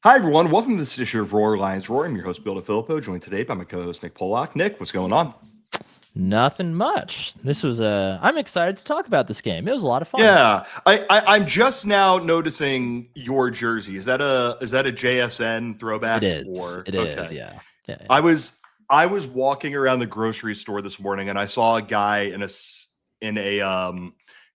Hi, everyone. Welcome to this edition of Roar Lions Roar. I'm your host, Bill DeFilippo, joined today by my co-host, Nick Pollock. Nick, what's going on? Nothing much. I'm excited to talk about this game. It was a lot of fun. Yeah, I'm just now noticing your jersey. Is that a JSN It throwback is. or It is. okay? Yeah. Yeah. I was I was walking around the grocery store this morning and I saw a guy in a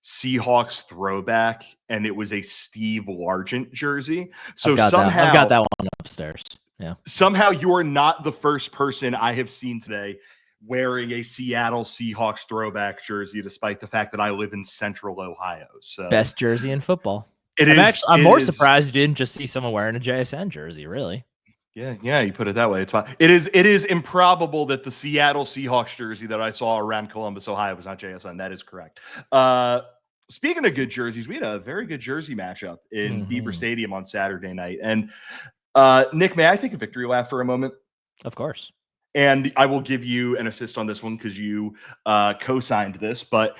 Seahawks throwback, and it was a Steve Largent jersey. I've So got that. I've got somehow that one upstairs. Yeah. somehow you're not the first person I have seen today wearing a Seattle Seahawks throwback jersey, despite the fact that I live in central Ohio. So Best jersey in football. it I'm is, actually I'm it more is. surprised you didn't just see someone wearing a JSN jersey, really. Yeah, you put it that way. It's fine. It is improbable that the Seattle Seahawks jersey that I saw around Columbus, Ohio was not JSN. That is correct. Speaking of good jerseys, we had a very good jersey matchup in Beaver Mm-hmm. Stadium on Saturday night. And Nick, may I take a victory lap for a moment? Of course. And I will give you an assist on this one because you co-signed this. But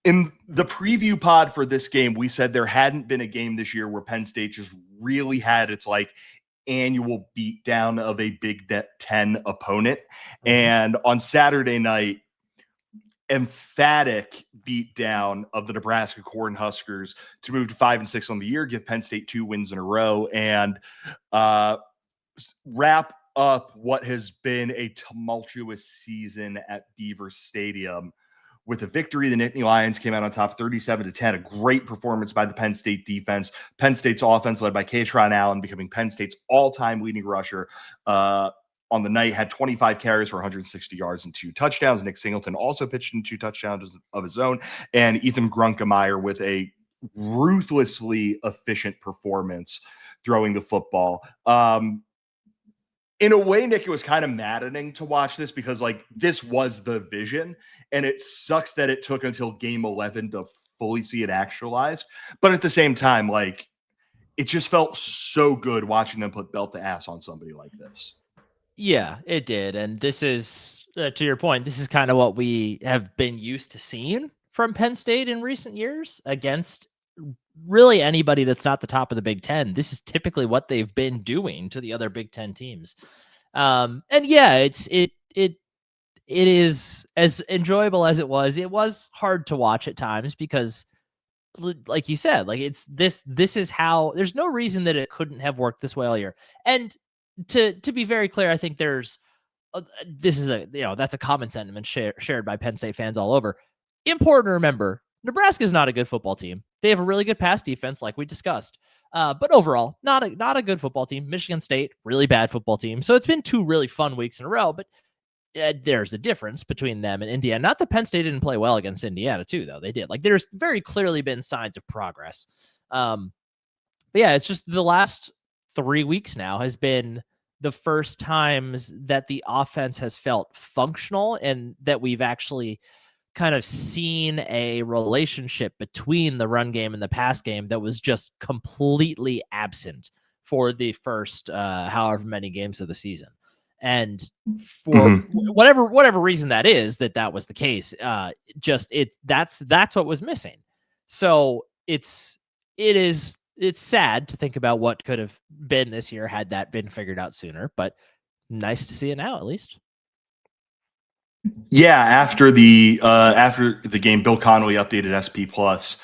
in the preview pod for this game, we said there hadn't been a game this year where Penn State just really had its annual beatdown of a Big Ten opponent. Mm-hmm. And on Saturday night, emphatic beatdown of the Nebraska Cornhuskers to move to 5-6 on the year, give Penn State 2 wins in a row, and wrap up what has been a tumultuous season at Beaver Stadium with a victory. The Nittany Lions came out on top 37-10, a great performance by the Penn State defense. Penn State's offense, led by Kaytron Allen, becoming Penn State's all-time leading rusher on the night, had 25 carries for 160 yards and 2 touchdowns. Nick Singleton also pitched in 2 touchdowns of his own, and Ethan Grunkemeyer with a ruthlessly efficient performance throwing the football. In a way, Nick, it was kind of maddening to watch this because this was the vision, and it sucks that it took until game 11 to fully see it actualized. But at the same time, it just felt so good watching them put belt to ass on somebody like this. Yeah, it did. And this is, to your point, this is kind of what we have been used to seeing from Penn State in recent years against really anybody that's not the top of the Big Ten. This is typically what they've been doing to the other Big Ten teams. And yeah, it is as enjoyable as it was. It was hard to watch at times because, like you said, this is how, there's no reason that it couldn't have worked this way all year. And to be very clear, I think there's this is that's a common sentiment shared by Penn State fans all over. Important to remember, Nebraska is not a good football team. They have a really good pass defense, like we discussed. But overall, not a good football team. Michigan State, really bad football team. So it's been 2 really fun weeks in a row, but there's a difference between them and Indiana. Not that Penn State didn't play well against Indiana too, though. They did. There's very clearly been signs of progress. But yeah, it's just the last 3 weeks now has been the first times that the offense has felt functional and that we've actually kind of seen a relationship between the run game and the pass game that was just completely absent for the first however many games of the season. And for whatever reason that is, that was the case, that's what was missing. So it's sad to think about what could have been this year had that been figured out sooner, but nice to see it now, at least. Yeah, after the game, Bill Connolly updated SP Plus,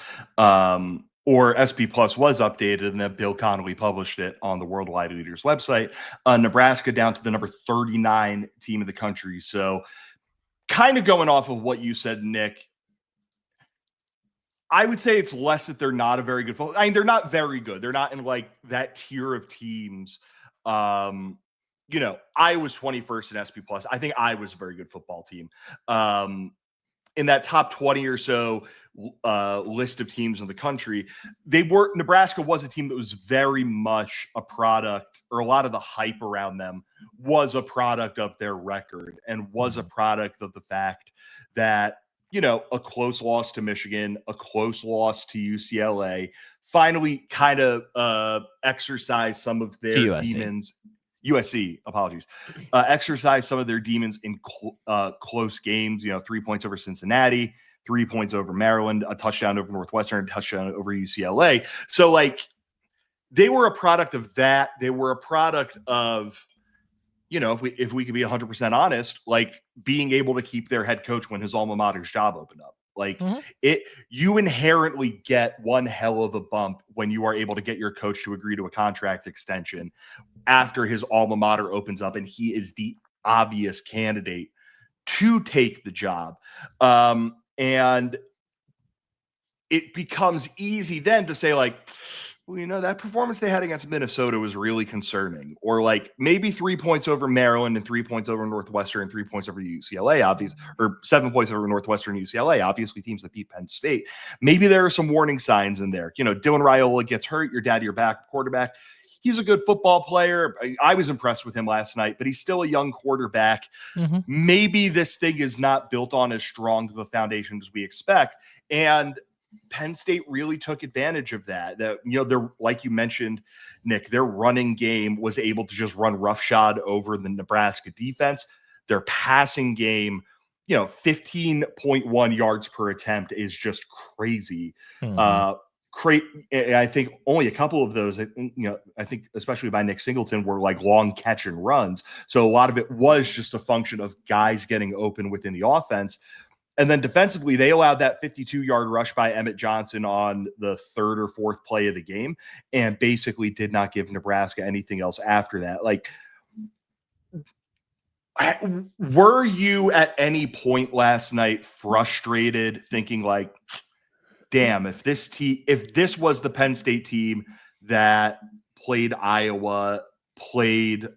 or SP Plus was updated, and then Bill Connolly published it on the Worldwide Leaders website. Nebraska down to the number 39 team in the country. So, kind of going off of what you said, Nick, I would say it's less that they're not a very good football. I mean, they're not very good. They're not in that tier of teams. I was 21st in SP Plus. I think I was a very good football team. In that top 20 or so list of teams in the country, Nebraska was a team that was very much a product, or a lot of the hype around them was a product of their record and was a product of the fact that, a close loss to Michigan, a close loss to UCLA, finally kind of exercise some of their demons. USC, apologies. Exercise some of their demons in close games. 3 points over Cincinnati, 3 points over Maryland, a touchdown over Northwestern, a touchdown over UCLA. So, they were a product of that. They were a product of, if we could be 100% honest, like being able to keep their head coach when his alma mater's job opened up. Like you inherently get one hell of a bump when you are able to get your coach to agree to a contract extension after his alma mater opens up and he is the obvious candidate to take the job. And it becomes easy then to say, like, well, that performance they had against Minnesota was really concerning. Or like maybe 3 points over Maryland and 3 points over Northwestern and 3 points over UCLA, obviously, or 7 points over Northwestern and UCLA, obviously teams that beat Penn State. Maybe there are some warning signs in there. Dylan Raiola gets hurt, your dad, your back quarterback. He's a good football player. I was impressed with him last night, but he's still a young quarterback. Maybe this thing is not built on as strong of a foundation as we expect. And Penn State really took advantage of that. They're, like you mentioned, Nick, their running game was able to just run roughshod over the Nebraska defense. Their passing game, 15.1 yards per attempt is just crazy. I think only a couple of those, I think especially by Nick Singleton, were like long catch and runs. So a lot of it was just a function of guys getting open within the offense. And then defensively, they allowed that 52-yard rush by Emmett Johnson on the third or fourth play of the game and basically did not give Nebraska anything else after that. Like, were you at any point last night frustrated thinking like, damn, if this was the Penn State team that played Iowa, played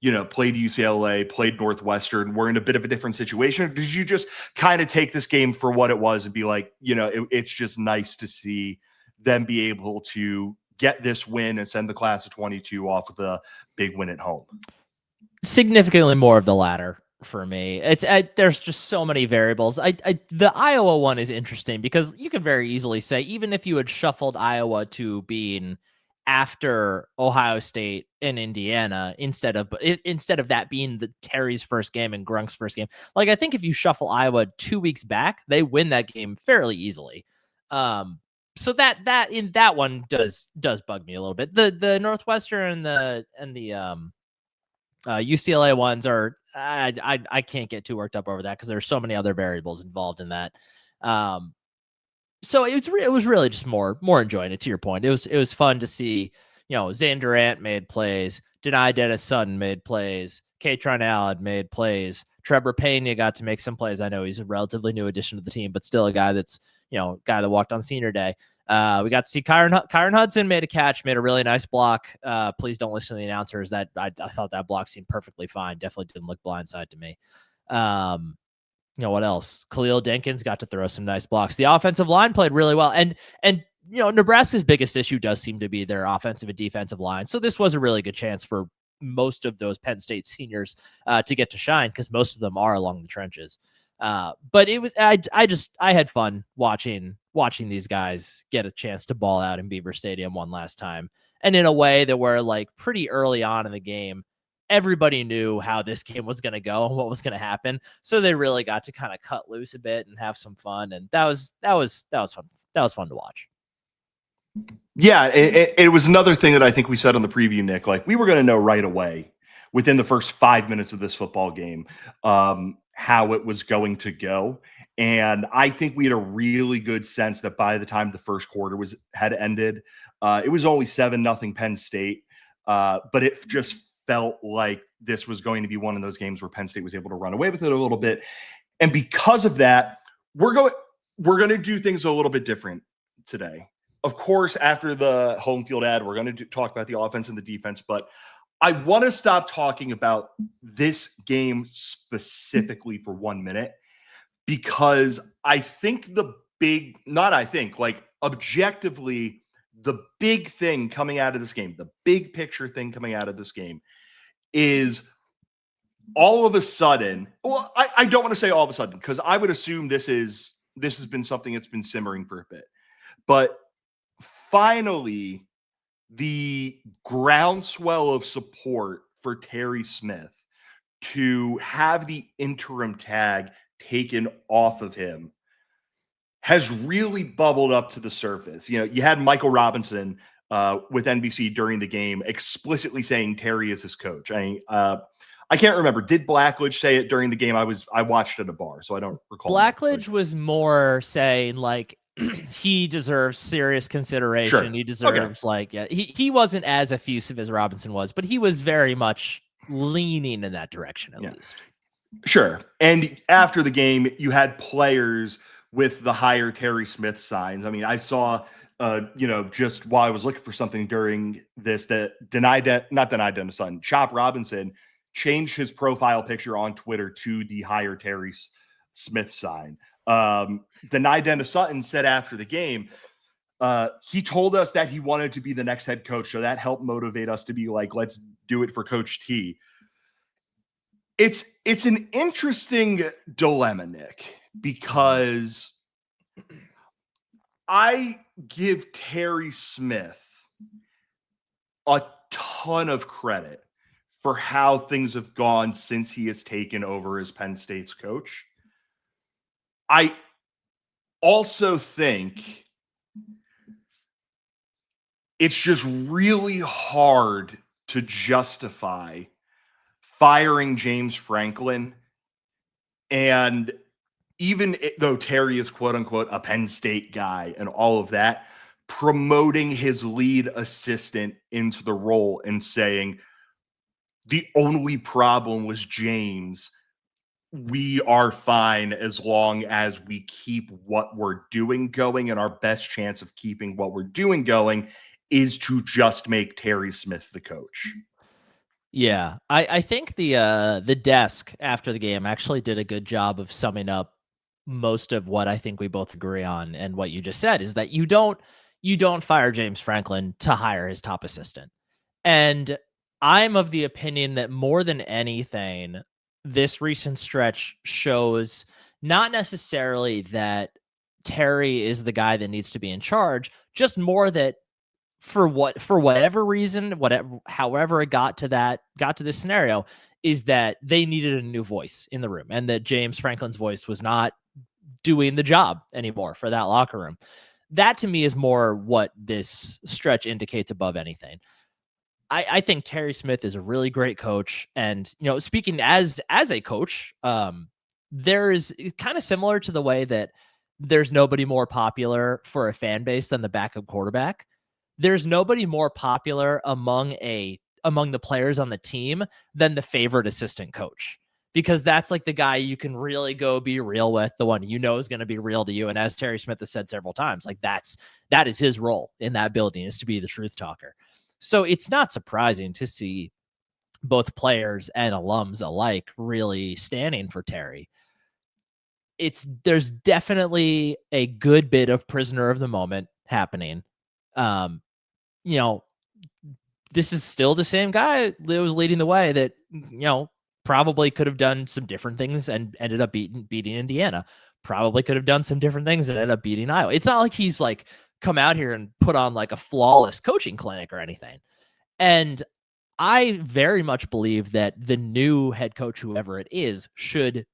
UCLA, played Northwestern, we're in a bit of a different situation? Did you just kind of take this game for what it was and be like, it's just nice to see them be able to get this win and send the class of 22 off with a big win at home? Significantly more of the latter for me. There's just so many variables. The Iowa one is interesting because you could very easily say, even if you had shuffled Iowa to being after Ohio State and Indiana, instead of that being the Terry's first game and Grunk's first game, like I think if you shuffle Iowa 2 weeks back, they win that game fairly easily. So that in that one does bug me a little bit. The Northwestern and the UCLA ones are I can't get too worked up over that because there's so many other variables involved in that. So it was really just more enjoying it. To your point, it was fun to see. Zane Durant made plays, Denai Dennis Sutton made plays, Kaytron Allen made plays, Trevor Pena got to make some plays. I know he's a relatively new addition to the team, but still a guy that's guy that walked on senior day. We got to see Kyron Hudson made a catch, made a really nice block. Please don't listen to the announcers. That I thought that block seemed perfectly fine. Definitely didn't look blindside to me. What else? Khalil Jenkins got to throw some nice blocks. The offensive line played really well. And Nebraska's biggest issue does seem to be their offensive and defensive line. So this was a really good chance for most of those Penn State seniors to get to shine because most of them are along the trenches. But it was, I had fun watching these guys get a chance to ball out in Beaver Stadium one last time. And in a way that were like pretty early on in the game, everybody knew how this game was going to go and what was going to happen. So they really got to kind of cut loose a bit and have some fun. And that was fun. That was fun to watch. Yeah. It was another thing that I think we said on the preview, Nick, like we were going to know right away within the first 5 minutes of this football game, how it was going to go. And I think we had a really good sense that by the time the first quarter had ended, it was only 7-0 Penn State. But it just felt like this was going to be one of those games where Penn State was able to run away with it a little bit. And because of that, we're going to do things a little bit different today. Of course, after the home field ad, we're going to talk about the offense and the defense, but I want to stop talking about this game specifically for 1 minute because I think objectively, the big thing coming out of this game, the big picture thing coming out of this game is all of a sudden, well, I don't want to say all of a sudden, because I would assume this has been something that's been simmering for a bit, but finally, the groundswell of support for Terry Smith to have the interim tag taken off of him has really bubbled up to the surface. You had Michael Robinson with NBC during the game, explicitly saying Terry is his coach. I can't remember. Did Blackledge say it during the game? I watched at a bar, so I don't recall. Blackledge was more saying like he deserves serious consideration. Sure. He deserves he wasn't as effusive as Robinson was, but he was very much leaning in that direction at least. Sure. And after the game, you had players with the higher Terry Smith signs. I mean, I saw just while I was looking for something during this, that not denied Dennis Sutton, Chop Robinson changed his profile picture on Twitter to the higher Terry Smith sign. Denied Dennis Sutton said after the game, he told us that he wanted to be the next head coach. So that helped motivate us to be like, let's do it for Coach T. It's an interesting dilemma, Nick, because I give Terry Smith a ton of credit for how things have gone since he has taken over as Penn State's coach. I also think it's just really hard to justify firing James Franklin. And even though Terry is quote unquote a Penn State guy and all of that, promoting his lead assistant into the role and saying the only problem was James. We are fine as long as we keep what we're doing going, and our best chance of keeping what we're doing going is to just make Terry Smith the coach. Yeah, I think the desk after the game actually did a good job of summing up most of what I think we both agree on, and what you just said is that you don't fire James Franklin to hire his top assistant. And I'm of the opinion that more than anything, this recent stretch shows not necessarily that Terry is the guy that needs to be in charge, just more that for whatever reason, however it got to this scenario, is that they needed a new voice in the room, and that James Franklin's voice was not doing the job anymore for that locker room. That to me is more what this stretch indicates above anything. I think Terry Smith is a really great coach, and speaking as a coach, there's kind of similar to the way that there's nobody more popular for a fan base than the backup quarterback. There's nobody more popular among the players on the team than the favorite assistant coach, because that's like the guy you can really go be real with, the one is going to be real to you. And as Terry Smith has said several times, like that is his role in that building, is to be the truth talker. So it's not surprising to see both players and alums alike really standing for Terry. There's definitely a good bit of prisoner of the moment happening. This is still the same guy that was leading the way that, probably could have done some different things and ended up beating Indiana. Probably could have done some different things and ended up beating Iowa. It's not like he's like come out here and put on like a flawless coaching clinic or anything. And I very much believe that the new head coach, whoever it is, should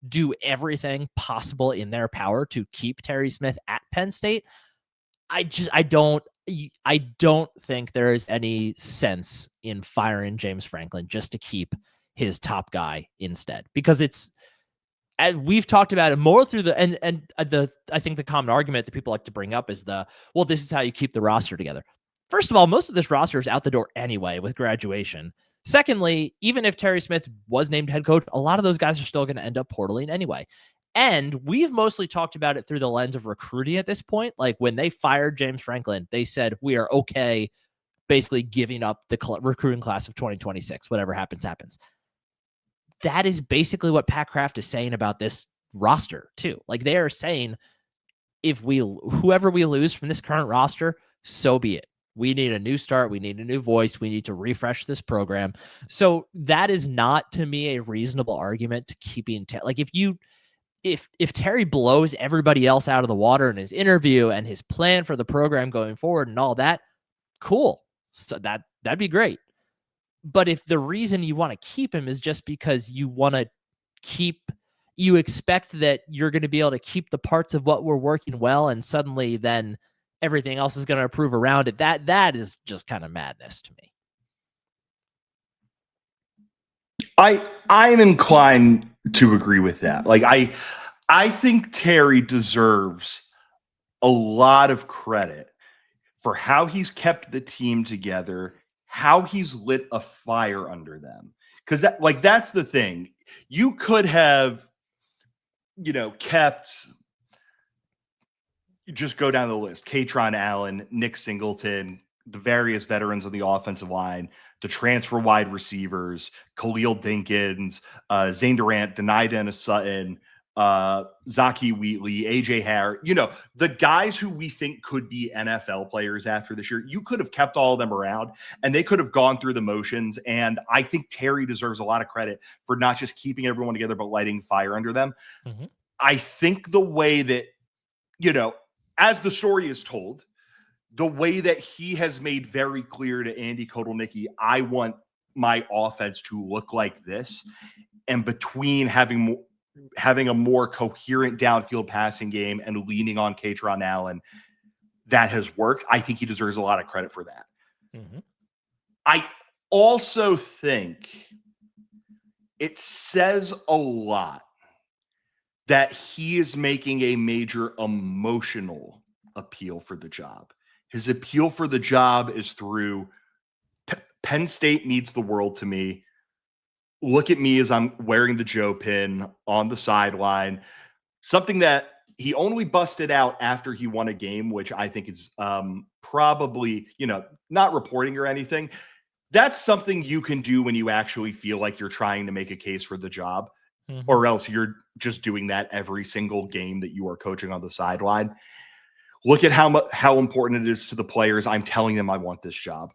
do everything possible in their power to keep Terry Smith at Penn State. I don't think there is any sense in firing James Franklin just to keep his top guy instead, because as we've talked about it more through I think the common argument that people like to bring up is this is how you keep the roster together. First of all, most of this roster is out the door anyway with graduation. Secondly, even if Terry Smith was named head coach, a lot of those guys are still going to end up portaling anyway. And we've mostly talked about it through the lens of recruiting at this point. Like when they fired James Franklin, they said, we are okay basically giving up the recruiting class of 2026. Whatever happens, happens. That is basically what Pat Kraft is saying about this roster too. Like they are saying, whoever we lose from this current roster, so be it. We need a new start. We need a new voice. We need to refresh this program. So that is not, to me, a reasonable argument to keeping like if Terry blows everybody else out of the water in his interview and his plan for the program going forward and all that, cool. So that'd be great. But if the reason you want to keep him is just because you expect that you're going to be able to keep the parts of what we're working well, and suddenly then everything else is going to improve around it. That is just kind of madness to me. I'm inclined to agree with that. Like I think Terry deserves a lot of credit for how he's kept the team together, how he's lit a fire under them. Because that's the thing. You could have, kept, just go down the list. Kaytron Allen, Nick Singleton, the various veterans on the offensive line, the transfer wide receivers, Khalil Dinkins, Zane Durant, Denai Dennis Sutton, Zaki Wheatley, AJ Harris, the guys who we think could be NFL players after this year. You could have kept all of them around and they could have gone through the motions. And I think Terry deserves a lot of credit for not just keeping everyone together, but lighting fire under them. Mm-hmm. I think the way that, as the story is told, the way that he has made very clear to Andy Kotelnicki, I want my offense to look like this. And between having a more coherent downfield passing game and leaning on Kaytron Allen, that has worked. I think he deserves a lot of credit for that. Mm-hmm. I also think it says a lot that he is making a major emotional appeal for the job. His appeal for the job is through Penn State means the world to me. Look at me as I'm wearing the Joe pin on the sideline. Something that he only busted out after he won a game, which I think is probably, not reporting or anything. That's something you can do when you actually feel like you're trying to make a case for the job, mm-hmm. or else you're just doing that every single game that you are coaching on the sideline. Look at how important it is to the players. I'm telling them I want this job.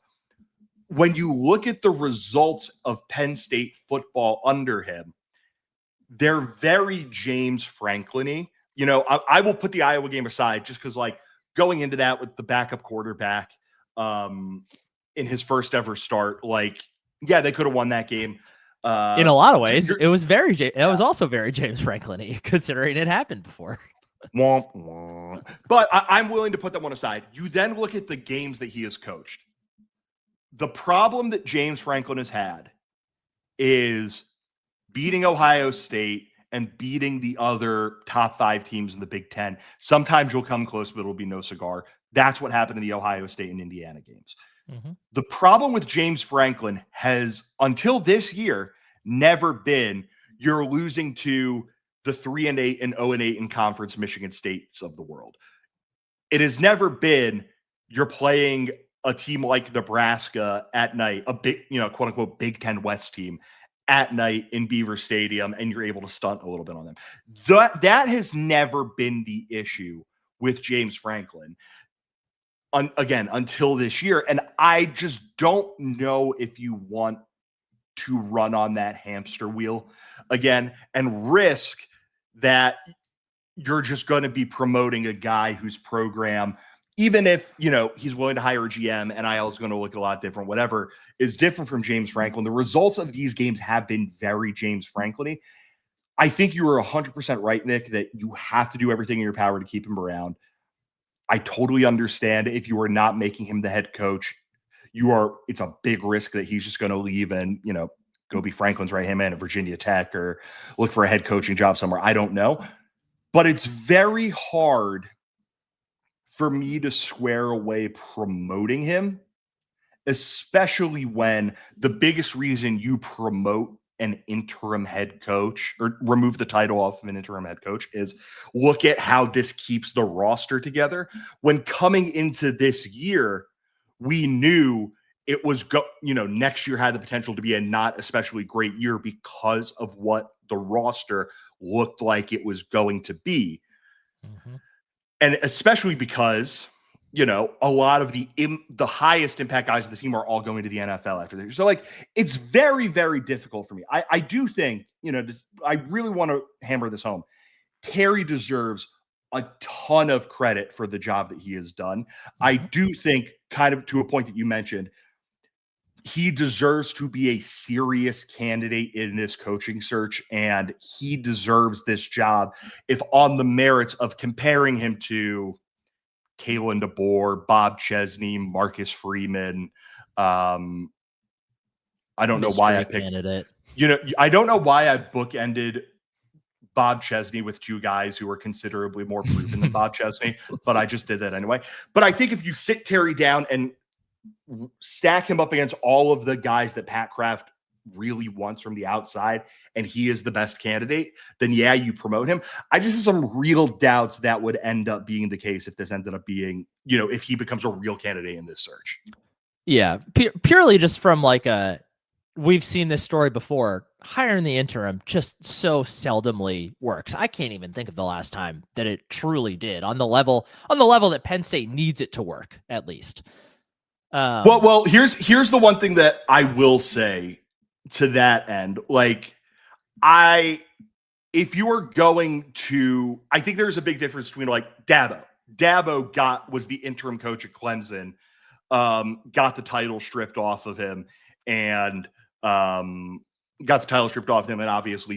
When you look at the results of Penn State football under him, they're very James Franklin-y. I will put the Iowa game aside just because, going into that with the backup quarterback in his first ever start, they could have won that game. In a lot of ways, it was was also very James Franklin-y, considering it happened before. Womp, womp. But I'm willing to put that one aside. You then look at the games that he has coached. The problem that James Franklin has had is beating Ohio State and beating the other top 5 teams in the Big Ten. Sometimes you'll come close, but it'll be no cigar. That's what happened in the Ohio State and Indiana games. Mm-hmm. The problem with James Franklin has, until this year, never been you're losing to the 3-8 and 0-8 in conference Michigan States of the world. It has never been you're playing a team like Nebraska at night, a big, quote unquote, Big Ten West team at night in Beaver Stadium, and you're able to stunt a little bit on them. That has never been the issue with James Franklin. Again, until this year. And I just don't know if you want to run on that hamster wheel again and risk that you're just going to be promoting a guy whose program, even if, he's willing to hire a GM, NIL is going to look a lot different, whatever, is different from James Franklin. The results of these games have been very James Franklin-y. I think you were 100% right, Nick, that you have to do everything in your power to keep him around. I totally understand if you are not making him the head coach, it's a big risk that he's just going to leave and, go be Franklin's right-hand man at Virginia Tech or look for a head coaching job somewhere. I don't know. But it's very hard for me to square away promoting him, especially when the biggest reason you promote an interim head coach or remove the title off of an interim head coach is look at how this keeps the roster together. When coming into this year, we knew it was next year had the potential to be a not especially great year because of what the roster looked like it was going to be. Mm-hmm. And especially because, a lot of the highest impact guys of the team are all going to the NFL after this. So it's very, very difficult for me. I do think, I really want to hammer this home. Terry deserves a ton of credit for the job that he has done. Mm-hmm. I do think, kind of to a point that you mentioned, he deserves to be a serious candidate in this coaching search, and he deserves this job if on the merits of comparing him to Kalen DeBoer, Bob Chesney, Marcus Freeman. I don't know why I picked candidate. I don't know why I bookended Bob Chesney with two guys who are considerably more proven than Bob Chesney, but I just did that anyway. But I think if you sit Terry down and stack him up against all of the guys that Pat Kraft really wants from the outside, and he is the best candidate, then yeah, you promote him. I just have some real doubts that would end up being the case if this ended up being, if he becomes a real candidate in this search. Yeah, purely just from we've seen this story before. Hiring the interim just so seldomly works. I can't even think of the last time that it truly did on the level that Penn State needs it to work, at least. Well, here's the one thing that I will say to that end. If you are going to, I think there's a big difference between Dabo. Dabo was the interim coach at Clemson, got the title stripped off of him, and obviously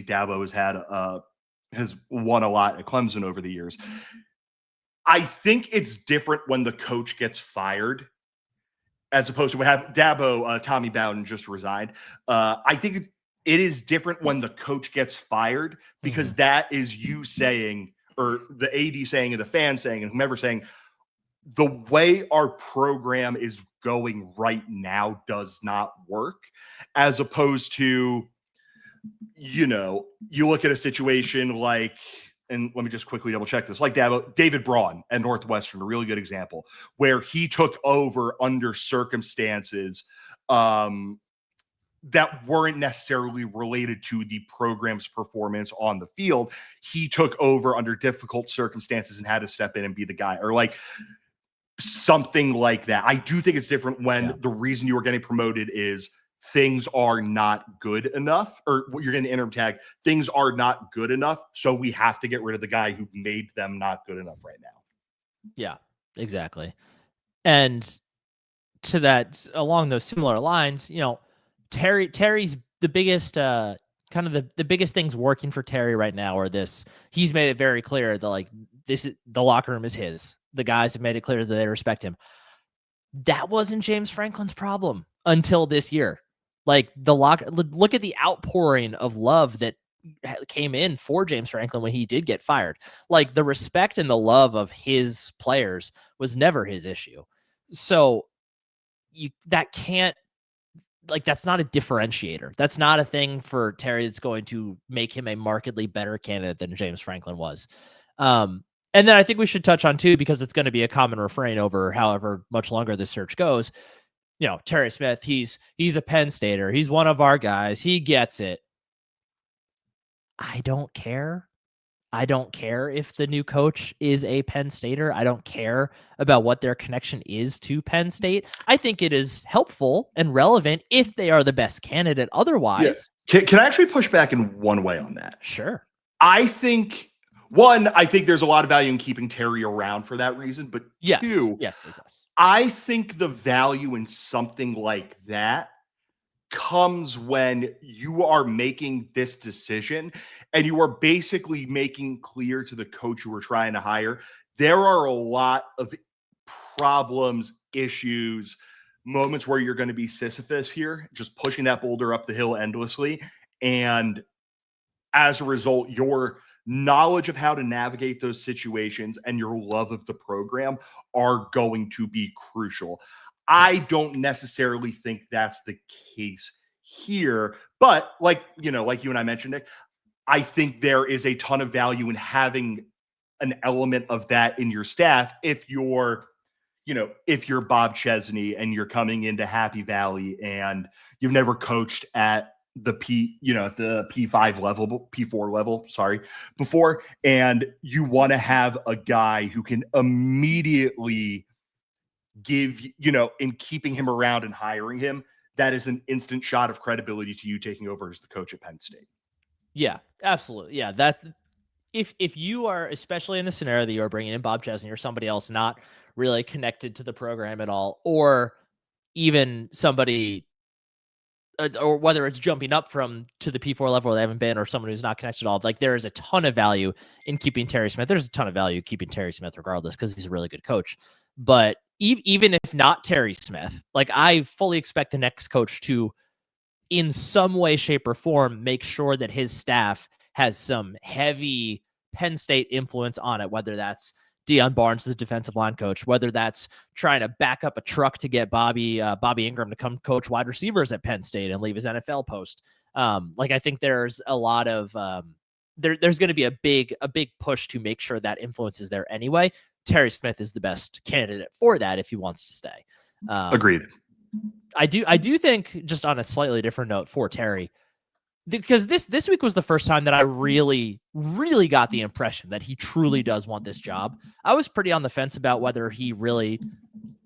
Dabo has won a lot at Clemson over the years. I think it's different when the coach gets fired, as opposed to what happened. Dabo, Tommy Bowden just resigned. I think it is different when the coach gets fired, because that is you saying, or the AD saying, and the fans saying, and whomever saying, the way our program is going right now does not work, as opposed to, you look at a situation like, and let me just quickly double check this, like David Braun at Northwestern, a really good example, where he took over under circumstances that weren't necessarily related to the program's performance on the field. He took over under difficult circumstances and had to step in and be the guy, or something like that. I do think it's different when the reason you are getting promoted is things are not good enough, or you're getting the interim tag, things are not good enough, so we have to get rid of the guy who made them not good enough right now. Yeah, exactly. And to that, along those similar lines, Terry's the biggest kind of the biggest things working for Terry right now are this. He's made it very clear that the locker room is his. The guys have made it clear that they respect him. That wasn't James Franklin's problem until this year. Look at the outpouring of love that came in for James Franklin when he did get fired. The respect and the love of his players was never his issue. So that's not a differentiator. That's not a thing for Terry that's going to make him a markedly better candidate than James Franklin was. And then I think we should touch on too, because it's going to be a common refrain over however much longer this search goes. Terry Smith, he's a Penn Stater. He's one of our guys. He gets it. I don't care. I don't care if the new coach is a Penn Stater. I don't care about what their connection is to Penn State. I think it is helpful and relevant if they are the best candidate. Otherwise, can I actually push back in one way on that? Sure. I think there's a lot of value in keeping Terry around for that reason. But two, yes. I think the value in something like that comes when you are making this decision and you are basically making clear to the coach you were trying to hire, there are a lot of problems, issues, moments where you're going to be Sisyphus here, just pushing that boulder up the hill endlessly. And as a result, your knowledge of how to navigate those situations and your love of the program are going to be crucial. I don't necessarily think that's the case here, but like you and I mentioned, Nick, I think there is a ton of value in having an element of that in your staff. If you're Bob Chesney and you're coming into Happy Valley and you've never coached at the P5 level, P4 level, before, and you want to have a guy who can immediately give, in keeping him around and hiring him, that is an instant shot of credibility to you taking over as the coach at Penn State. Yeah, absolutely. Yeah, that if you are, especially in the scenario that you're bringing in Bob Chesney or somebody else not really connected to the program at all, or even somebody or whether it's jumping up from to the P4 level where they haven't been, or someone who's not connected at all. Like, there is a ton of value in keeping Terry Smith. There's a ton of value keeping Terry Smith regardless, because he's a really good coach. But even if not Terry Smith, like, I fully expect the next coach to, in some way, shape, or form, make sure that his staff has some heavy Penn State influence on it, whether that's Deion Barnes, the defensive line coach, whether that's trying to back up a truck to get Bobby Ingram to come coach wide receivers at Penn State and leave his NFL post. Like, I think there's a lot of there's going to be a big push to make sure that influence is there anyway. Terry Smith is the best candidate for that if he wants to stay. Agreed. I do think, just on a slightly different note for Terry, because this week was the first time that I really got the impression that he truly does want this job. I was pretty on the fence about whether he really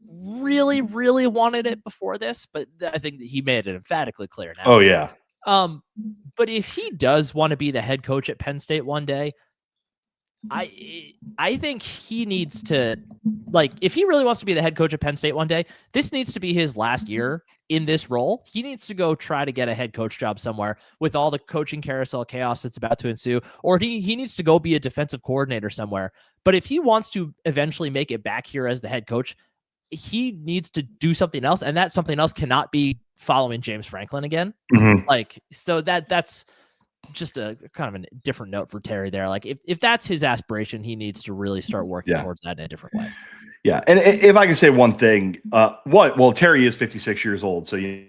wanted it before this, but I think that he made it emphatically clear now. Oh yeah. But if he does want to be the head coach at Penn State one day, I think he needs to, like, if he really wants to be the head coach at Penn State one day, this needs to be his last year in this role. He needs to go try to get a head coach job somewhere with all the coaching carousel chaos that's about to ensue, or he needs to go be a defensive coordinator somewhere. But if he wants to eventually make it back here as the head coach, he needs to do something else, and that something else cannot be following James Franklin again. Mm-hmm. Like, so that's just a kind of a different note for Terry there. Like, if that's his aspiration, he needs to really start working towards that in a different way. Yeah. And if I can say one thing, Terry is 56 years old. So you,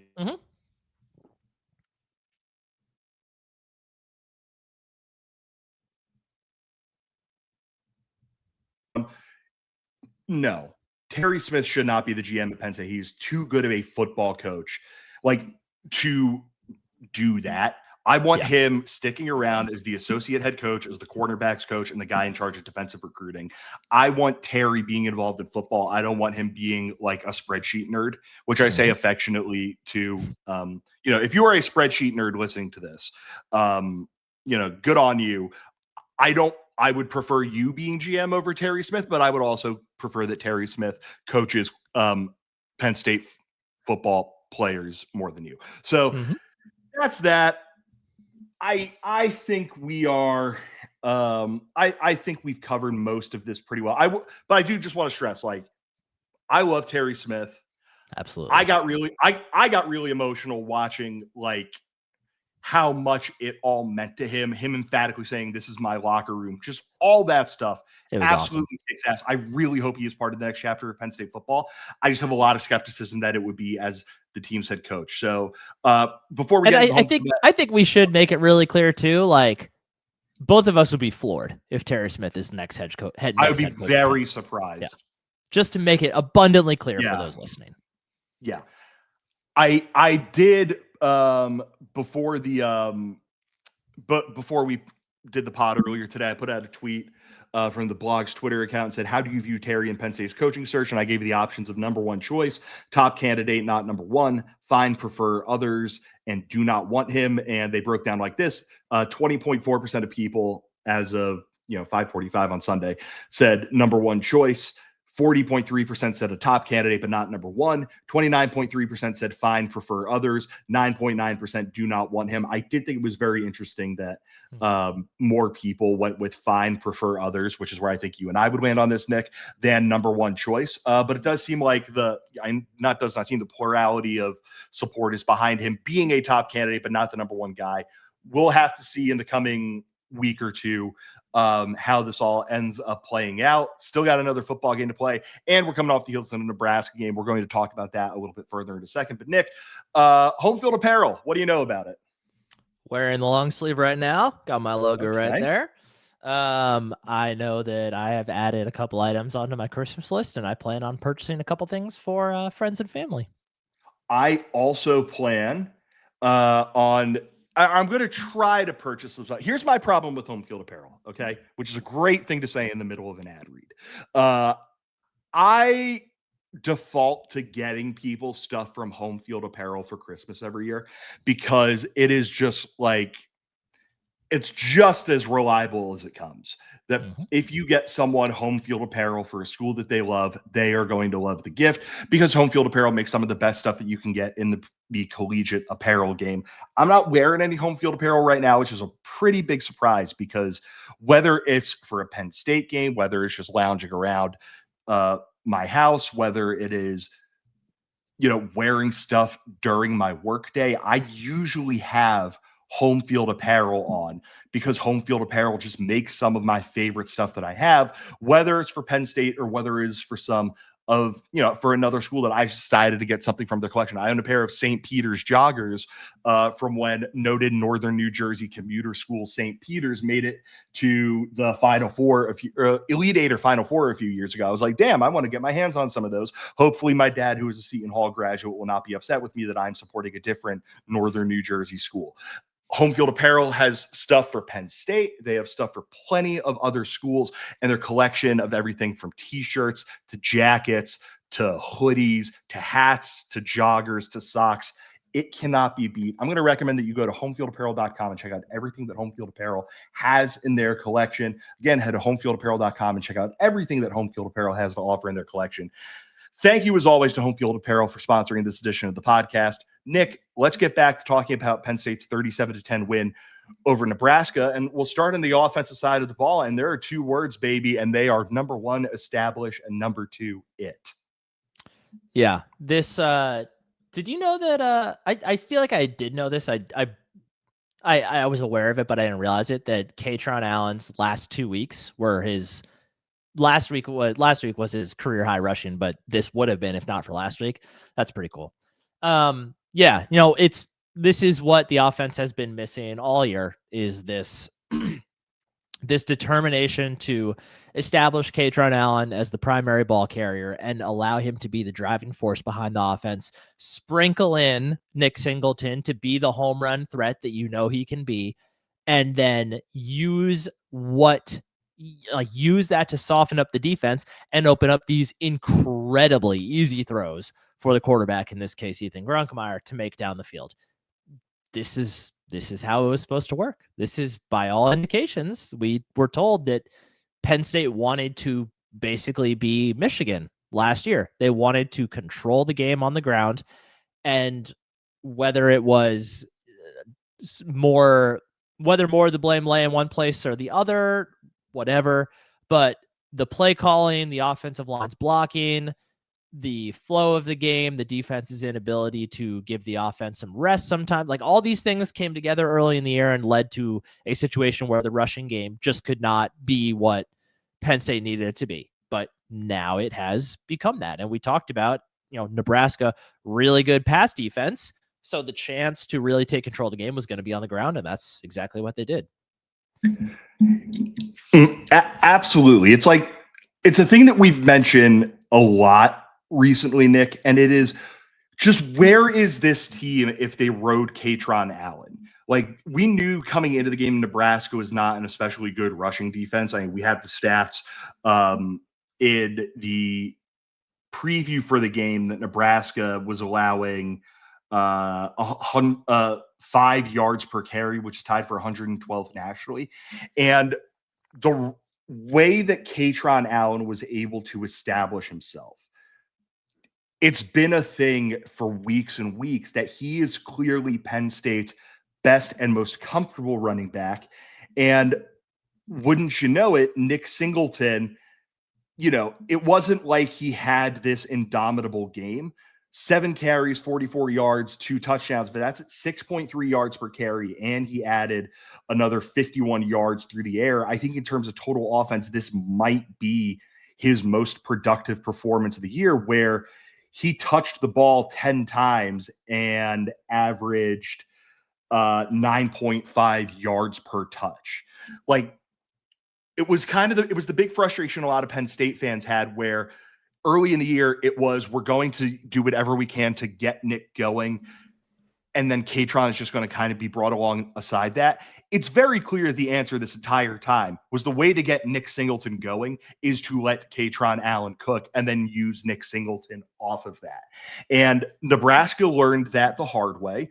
no, Terry Smith should not be the GM at Penn State. He's too good of a football coach, like, to do that. I want him sticking around as the associate head coach, as the cornerbacks coach, and the guy in charge of defensive recruiting. I want Terry being involved in football. I don't want him being like a spreadsheet nerd, which I say affectionately to, if you are a spreadsheet nerd listening to this, good on you. I would prefer you being GM over Terry Smith, but I would also prefer that Terry Smith coaches Penn State football players more than you. So that's that. I think we are. I think we've covered most of this pretty well. But I do just want to stress, like, I love Terry Smith. Absolutely. I got really emotional watching, like, how much it all meant to him emphatically saying, "This is my locker room," just all that stuff. It was absolutely kicks ass. I really hope he is part of the next chapter of Penn State football. I just have a lot of skepticism that it would be as the team's head coach. So before we get, I think we should make it really clear too. Like, both of us would be floored if Terry Smith is the next head coach. I would be very surprised. Yeah. Just to make it abundantly clear for those listening. Yeah, I did before we did the pod earlier today, I put out a tweet from the blog's Twitter account and said, "How do you view Terry and Penn State's coaching search?" And I gave you the options of number one choice, top candidate, not number one, fine, prefer others, and do not want him. And they broke down like this: 20.4% of people, as of 5:45 on Sunday, said number one choice. 40.3% said a top candidate, but not number one. 29.3% said fine, prefer others. 9.9% do not want him. I did think it was very interesting that more people went with fine, prefer others, which is where I think you and I would land on this, Nick, than number one choice. But it does seem like the plurality of support is behind him being a top candidate, but not the number one guy. We'll have to see in the coming week or two how this all ends up playing out. Still got another football game to play, and we're coming off the heels of the Nebraska game. We're going to talk about that a little bit further in a second. But Nick, home field apparel, what do you know about it? Wearing the long sleeve right now. Got my logo right there. I know that I have added a couple items onto my Christmas list, and I plan on purchasing a couple things for friends and family. I also plan I'm going to try to purchase some stuff. Here's my problem with home field apparel, okay, which is a great thing to say in the middle of an ad read. I default to getting people stuff from home field apparel for Christmas every year because it is just like it's just as reliable as it comes. That Mhm. if you get someone home field apparel for a school that they love, they are going to love the gift, because home field apparel makes some of the best stuff that you can get in the collegiate apparel game. I'm not wearing any home field apparel right now, which is a pretty big surprise, because whether it's for a Penn State game, whether it's just lounging around my house, whether it is, wearing stuff during my workday, I usually have home field apparel on, because home field apparel just makes some of my favorite stuff that I have, whether it's for Penn State or whether it is for for another school that I decided to get something from their collection. I own a pair of St. Peter's joggers from when noted Northern New Jersey commuter school St. Peter's made it to the Final Four, Elite Eight or Final Four a few years ago. I was like, damn, I want to get my hands on some of those. Hopefully my dad, who is a Seton Hall graduate, will not be upset with me that I'm supporting a different Northern New Jersey school. Home field apparel has stuff for Penn State. They have stuff for plenty of other schools, and their collection of everything from t-shirts to jackets to hoodies to hats to joggers to socks, it cannot be beat. I'm going to recommend that you go to homefieldapparel.com and check out everything that Home Field Apparel has in their collection. Again, head to homefieldapparel.com and check out everything that Home Field Apparel has to offer in their collection. Thank you, as always, to Home Field Apparel for sponsoring this edition of the podcast. Nick, let's get back to talking about Penn State's 37-10 win over Nebraska, and we'll start on the offensive side of the ball. And there are two words, baby, and they are number one, establish, and number two, it. Yeah, this. Did you know that? I feel like I did know this. I was aware of it, but I didn't realize it. That Kaytron Allen's last 2 weeks were his. Last week was his career high rushing, but this would have been if not for last week. That's pretty cool. Yeah, this is what the offense has been missing all year, is this this determination to establish Kaytron Allen as the primary ball carrier and allow him to be the driving force behind the offense. Sprinkle in Nick Singleton to be the home run threat that he can be, and then use that to soften up the defense and open up these incredibly easy throws for the quarterback, in this case Ethan Grunkemeyer, to make down the field. This is how it was supposed to work. This is, by all indications, we were told that Penn State wanted to basically be Michigan last year. They wanted to control the game on the ground, and whether it was more of the blame lay in one place or the other, whatever, but the play calling, the offensive line's blocking, the flow of the game, the defense's inability to give the offense some rest sometimes, like all these things came together early in the year and led to a situation where the rushing game just could not be what Penn State needed it to be. But now it has become that. And we talked about, Nebraska, really good pass defense. So the chance to really take control of the game was going to be on the ground, and that's exactly what they did. Absolutely. It's a thing that we've mentioned a lot recently, Nick, and it is just, where is this team if they rode Kaytron Allen? Like, we knew coming into the game, Nebraska was not an especially good rushing defense. I mean, we had the stats in the preview for the game that Nebraska was allowing 5 yards per carry, which is tied for 112th nationally. And the way that Kaytron Allen was able to establish himself, it's been a thing for weeks and weeks that he is clearly Penn State's best and most comfortable running back. And wouldn't you know it, Nick Singleton, it wasn't like he had this indomitable game. 7 carries, 44 yards, 2 touchdowns, but that's at 6.3 yards per carry. And he added another 51 yards through the air. I think in terms of total offense, this might be his most productive performance of the year, where he touched the ball 10 times and averaged 9.5 yards per touch. Like, it was the big frustration a lot of Penn State fans had, where early in the year it was, we're going to do whatever we can to get Nick going, and then Kaytron is just going to kind of be brought along aside that. It's very clear the answer this entire time was, the way to get Nick Singleton going is to let Kaytron Allen cook and then use Nick Singleton off of that. And Nebraska learned that the hard way.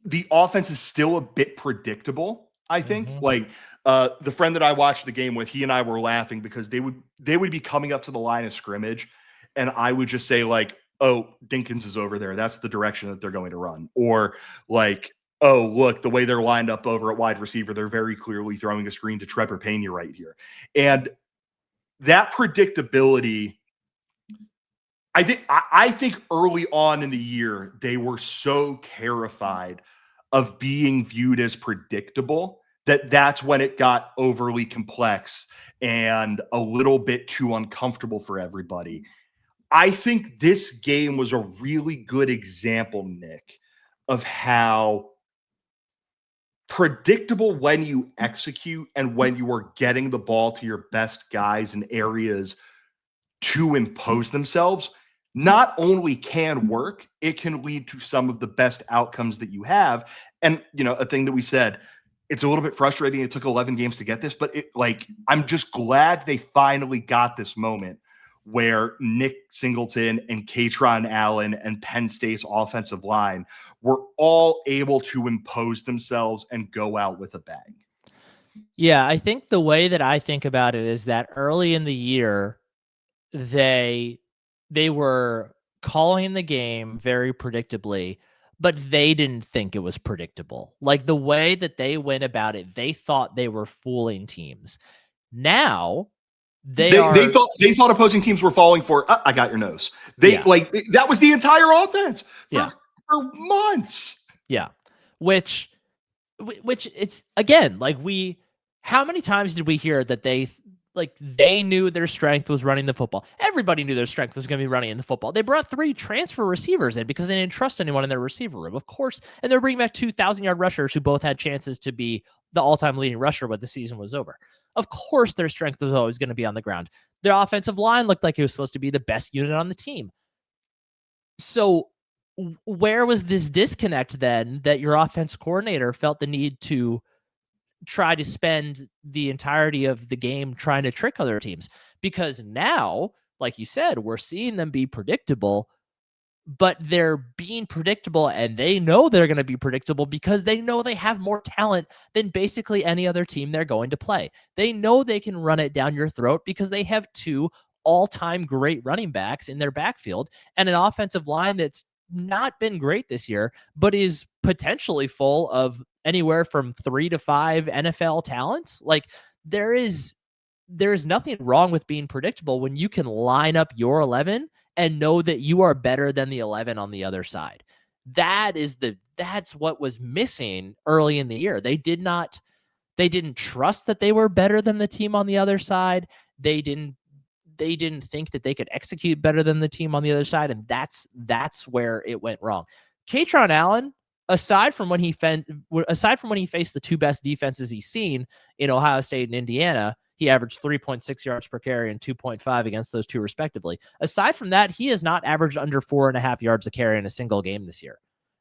the offense is still a bit predictable, I think. Mhm. Like the friend that I watched the game with, he and I were laughing because they would be coming up to the line of scrimmage, and I would just say like, "Oh, Dinkins is over there. That's the direction that they're going to run." Or like, "Oh, look, the way they're lined up over at wide receiver, they're very clearly throwing a screen to Trevor Pena right here." And that predictability, I think early on in the year they were so terrified of being viewed as predictable that's when it got overly complex and a little bit too uncomfortable for everybody. I think this game was a really good example, Nick, of how predictable when you execute and when you are getting the ball to your best guys in areas to impose themselves not only can work, it can lead to some of the best outcomes that you have. And, a thing that we said, it's a little bit frustrating. It took 11 games to get this, but I'm just glad they finally got this moment where Nick Singleton and Kaytron Allen and Penn State's offensive line were all able to impose themselves and go out with a bang. Yeah, I think the way that I think about it is that early in the year, they were calling the game very predictably, but they didn't think it was predictable. Like the way that they went about it, they thought they were fooling teams. Now they They are, thought opposing teams were falling for. I got your nose. yeah, That was the entire offense yeah, for months. yeah. Which it's again like how many times did we hear that they knew their strength was running the football? Everybody knew their strength was going to be running in the football. They brought 3 transfer receivers in because they didn't trust anyone in their receiver room, of course. And they're bringing back 2,000-yard rushers who both had chances to be the all-time leading rusher when the season was over. Of course, their strength was always going to be on the ground. Their offensive line looked like it was supposed to be the best unit on the team. So where was this disconnect then that your offense coordinator felt the need to try to spend the entirety of the game trying to trick other teams? Because now, like you said, we're seeing them be predictable, but they're being predictable and they know they're going to be predictable because they know they have more talent than basically any other team they're going to play. They know they can run it down your throat because they have 2 all-time great running backs in their backfield and an offensive line that's not been great this year, but is potentially full of anywhere from 3 to 5 NFL talents. Like there's nothing wrong with being predictable when you can line up your 11 and know that you are better than the 11 on the other side. That's what was missing early in the year. They didn't trust that they were better than the team on the other side. They didn't think that they could execute better than the team on the other side, and that's where it went wrong. Kaytron Allen, aside from when he faced the 2 best defenses he's seen in Ohio State and Indiana, he averaged 3.6 yards per carry and 2.5 against those 2 respectively. Aside from that, he has not averaged under 4.5 yards a carry in a single game this year.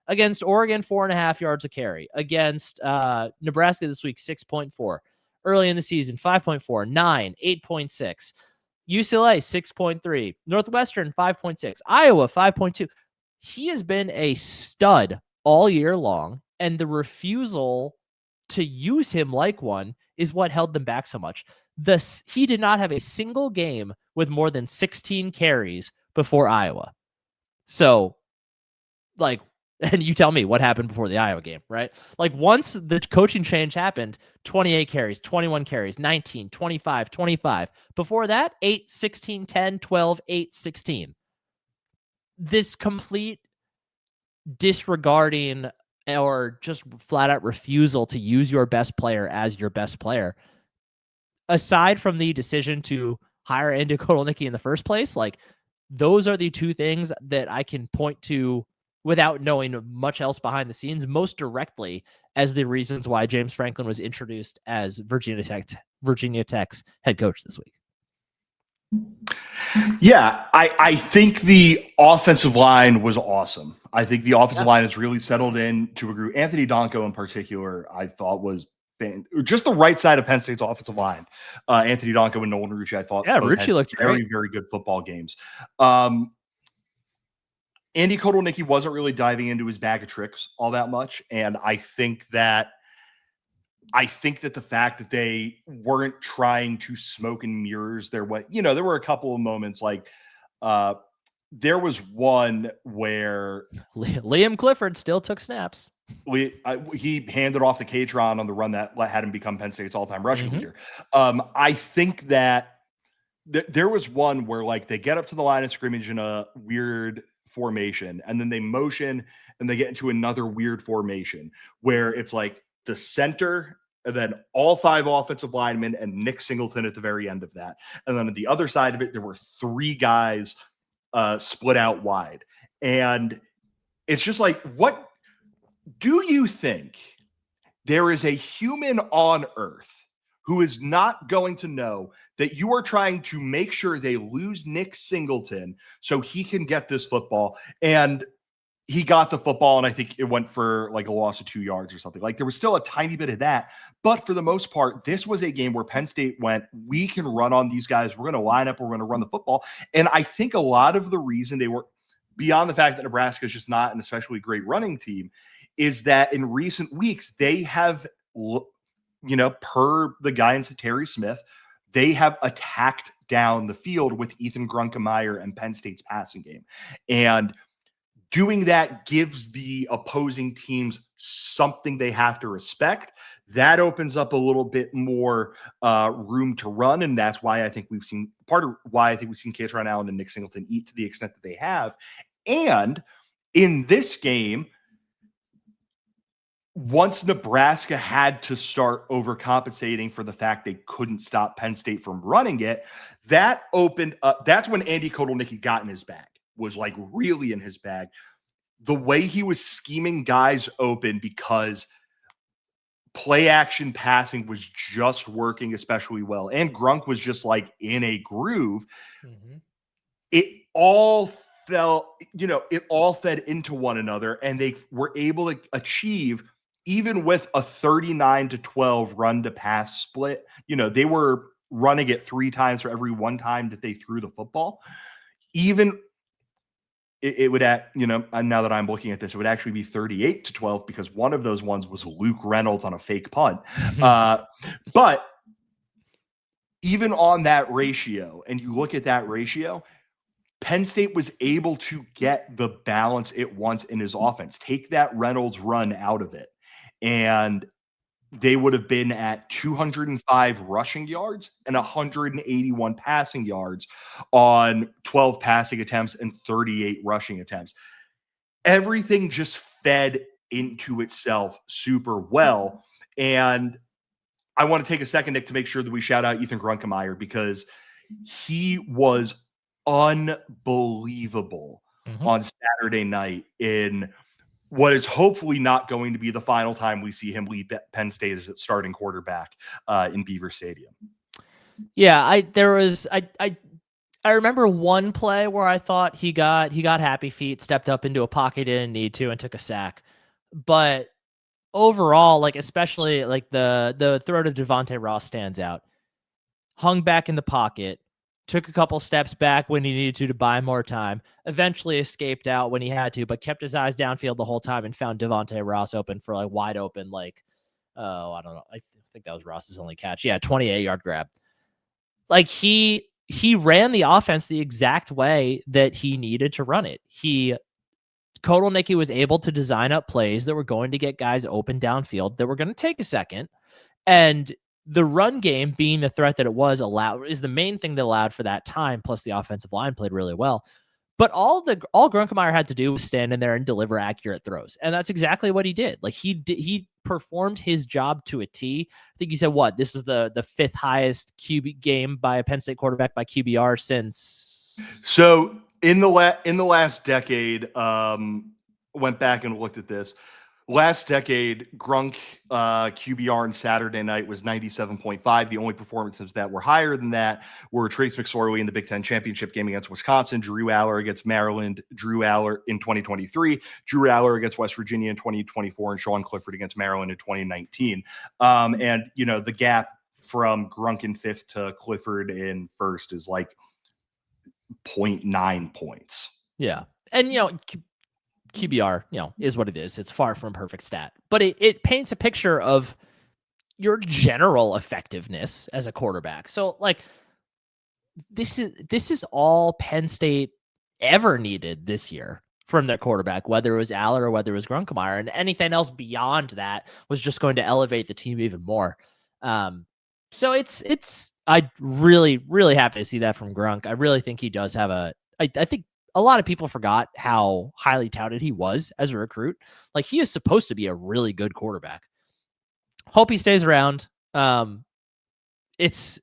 Against Oregon, 4.5 yards a carry. Against Nebraska this week, 6.4. Early in the season, 5.4, 9, 8.6. UCLA, 6.3. Northwestern, 5.6. Iowa, 5.2. He has been a stud all year long, and the refusal to use him like one is what held them back so much. He did not have a single game with more than 16 carries before Iowa. So, and you tell me what happened before the Iowa game, right? Like once the coaching change happened, 28 carries, 21 carries, 19, 25, 25. Before that, 8, 16, 10, 12, 8, 16. This complete disregarding or just flat out refusal to use your best player as your best player, aside from the decision to hire Andy Kotelnicki in the first place, like those are the 2 things that I can point to without knowing much else behind the scenes most directly as the reasons why James Franklin was introduced as Virginia Tech's head coach this week. Yeah, I think the offensive line was awesome. I think the offensive line has really settled in to a group. Anthony Donko in particular, I thought was just the right side of Penn State's offensive line. Anthony Donko and Nolan Rucci, I thought Yeah, both Rucci had looked very, great. very good football games. Andy Kotelnicki wasn't really diving into his bag of tricks all that much. And I think that the fact that they weren't trying to smoke and mirrors their way, there were a couple of moments like there was one where Liam Clifford still took snaps. He handed off the Kaytron on the run that had him become Penn State's all-time rushing leader. I think that there was one where like they get up to the line of scrimmage in a weird formation, and then they motion and they get into another weird formation where it's like the center and then all 5 offensive linemen and Nick Singleton at the very end of that. And then at the other side of it, there were 3 guys split out wide. And it's just like, what do you think there is a human on earth who is not going to know that you are trying to make sure they lose Nick Singleton so he can get this football? And he got the football, and I think it went for like a loss of 2 yards or something. Like there was still a tiny bit of that. But for the most part, this was a game where Penn State went, we can run on these guys. We're going to line up. We're going to run the football. And I think a lot of the reason they were, beyond the fact that Nebraska is just not an especially great running team, is that in recent weeks, they have, per the guidance of Terry Smith, they have attacked down the field with Ethan Grunkemeyer and Penn State's passing game. And doing that gives the opposing teams something they have to respect. That opens up a little bit more room to run. And that's why I think we've seen Kaytron Allen and Nick Singleton eat to the extent that they have. And in this game, once Nebraska had to start overcompensating for the fact they couldn't stop Penn State from running it, that opened up. That's when Andy Kotelnicki got in his bag, was like really in his bag. The way he was scheming guys open because play action passing was just working especially well. And Grunk was just like in a groove. It all fed into one another, and they were able to achieve, even with a 39-12 run to pass split, they were running it 3 times for every 1 time that they threw the football. Even it would now that I'm looking at this, it would actually be 38-12 because one of those ones was Luke Reynolds on a fake punt. But even on that ratio, and you look at that ratio, Penn State was able to get the balance it wants in his offense, take that Reynolds run out of it. And they would have been at 205 rushing yards and 181 passing yards on 12 passing attempts and 38 rushing attempts. Everything just fed into itself super well. And I want to take a second, Nick, to make sure that we shout out Ethan Grunkemeyer, because he was unbelievable on Saturday night in what is hopefully not going to be the final time we see him lead Penn State as its starting quarterback in Beaver Stadium. Yeah, I remember one play where I thought he got happy feet, stepped up into a pocket, didn't need to, and took a sack. But overall, like especially like the throw to Devontae Ross stands out. Hung back in the pocket, took a couple steps back when he needed to buy more time, eventually escaped out when he had to, but kept his eyes downfield the whole time and found Devontae Ross open for like wide open, I don't know. I think that was Ross's only catch. Yeah, 28-yard grab. Like he ran the offense the exact way that he needed to run it. Kotelnicki was able to design up plays that were going to get guys open downfield that were going to take a second. And the run game, being the threat that it was, is the main thing that allowed for that time. Plus, the offensive line played really well. But all Grunkemeyer had to do was stand in there and deliver accurate throws, and that's exactly what he did. Like he performed his job to a T. I think he said this is the 5th highest QB game by a Penn State quarterback by QBR since. So in the last decade, went back and looked at this. Last decade, Grunk QBR on Saturday night was 97.5. The only performances that were higher than that were Trace McSorley in the Big Ten championship game against Wisconsin, Drew Aller against Maryland, Drew Aller in 2023, Drew Aller against West Virginia in 2024, and Sean Clifford against Maryland in 2019. And, the gap from Grunk in 5th to Clifford in 1st is like 0.9 points. Yeah. and QBR, is what it is. It's far from a perfect stat, but it paints a picture of your general effectiveness as a quarterback. So like this is all Penn State ever needed this year from their quarterback, whether it was Allen or whether it was Grunkemeyer, and anything else beyond that was just going to elevate the team even more. So I really happy to see that from Grunk. I really think he does have I think a lot of people forgot how highly touted he was as a recruit. Like he is supposed to be a really good quarterback. Hope he stays around. It's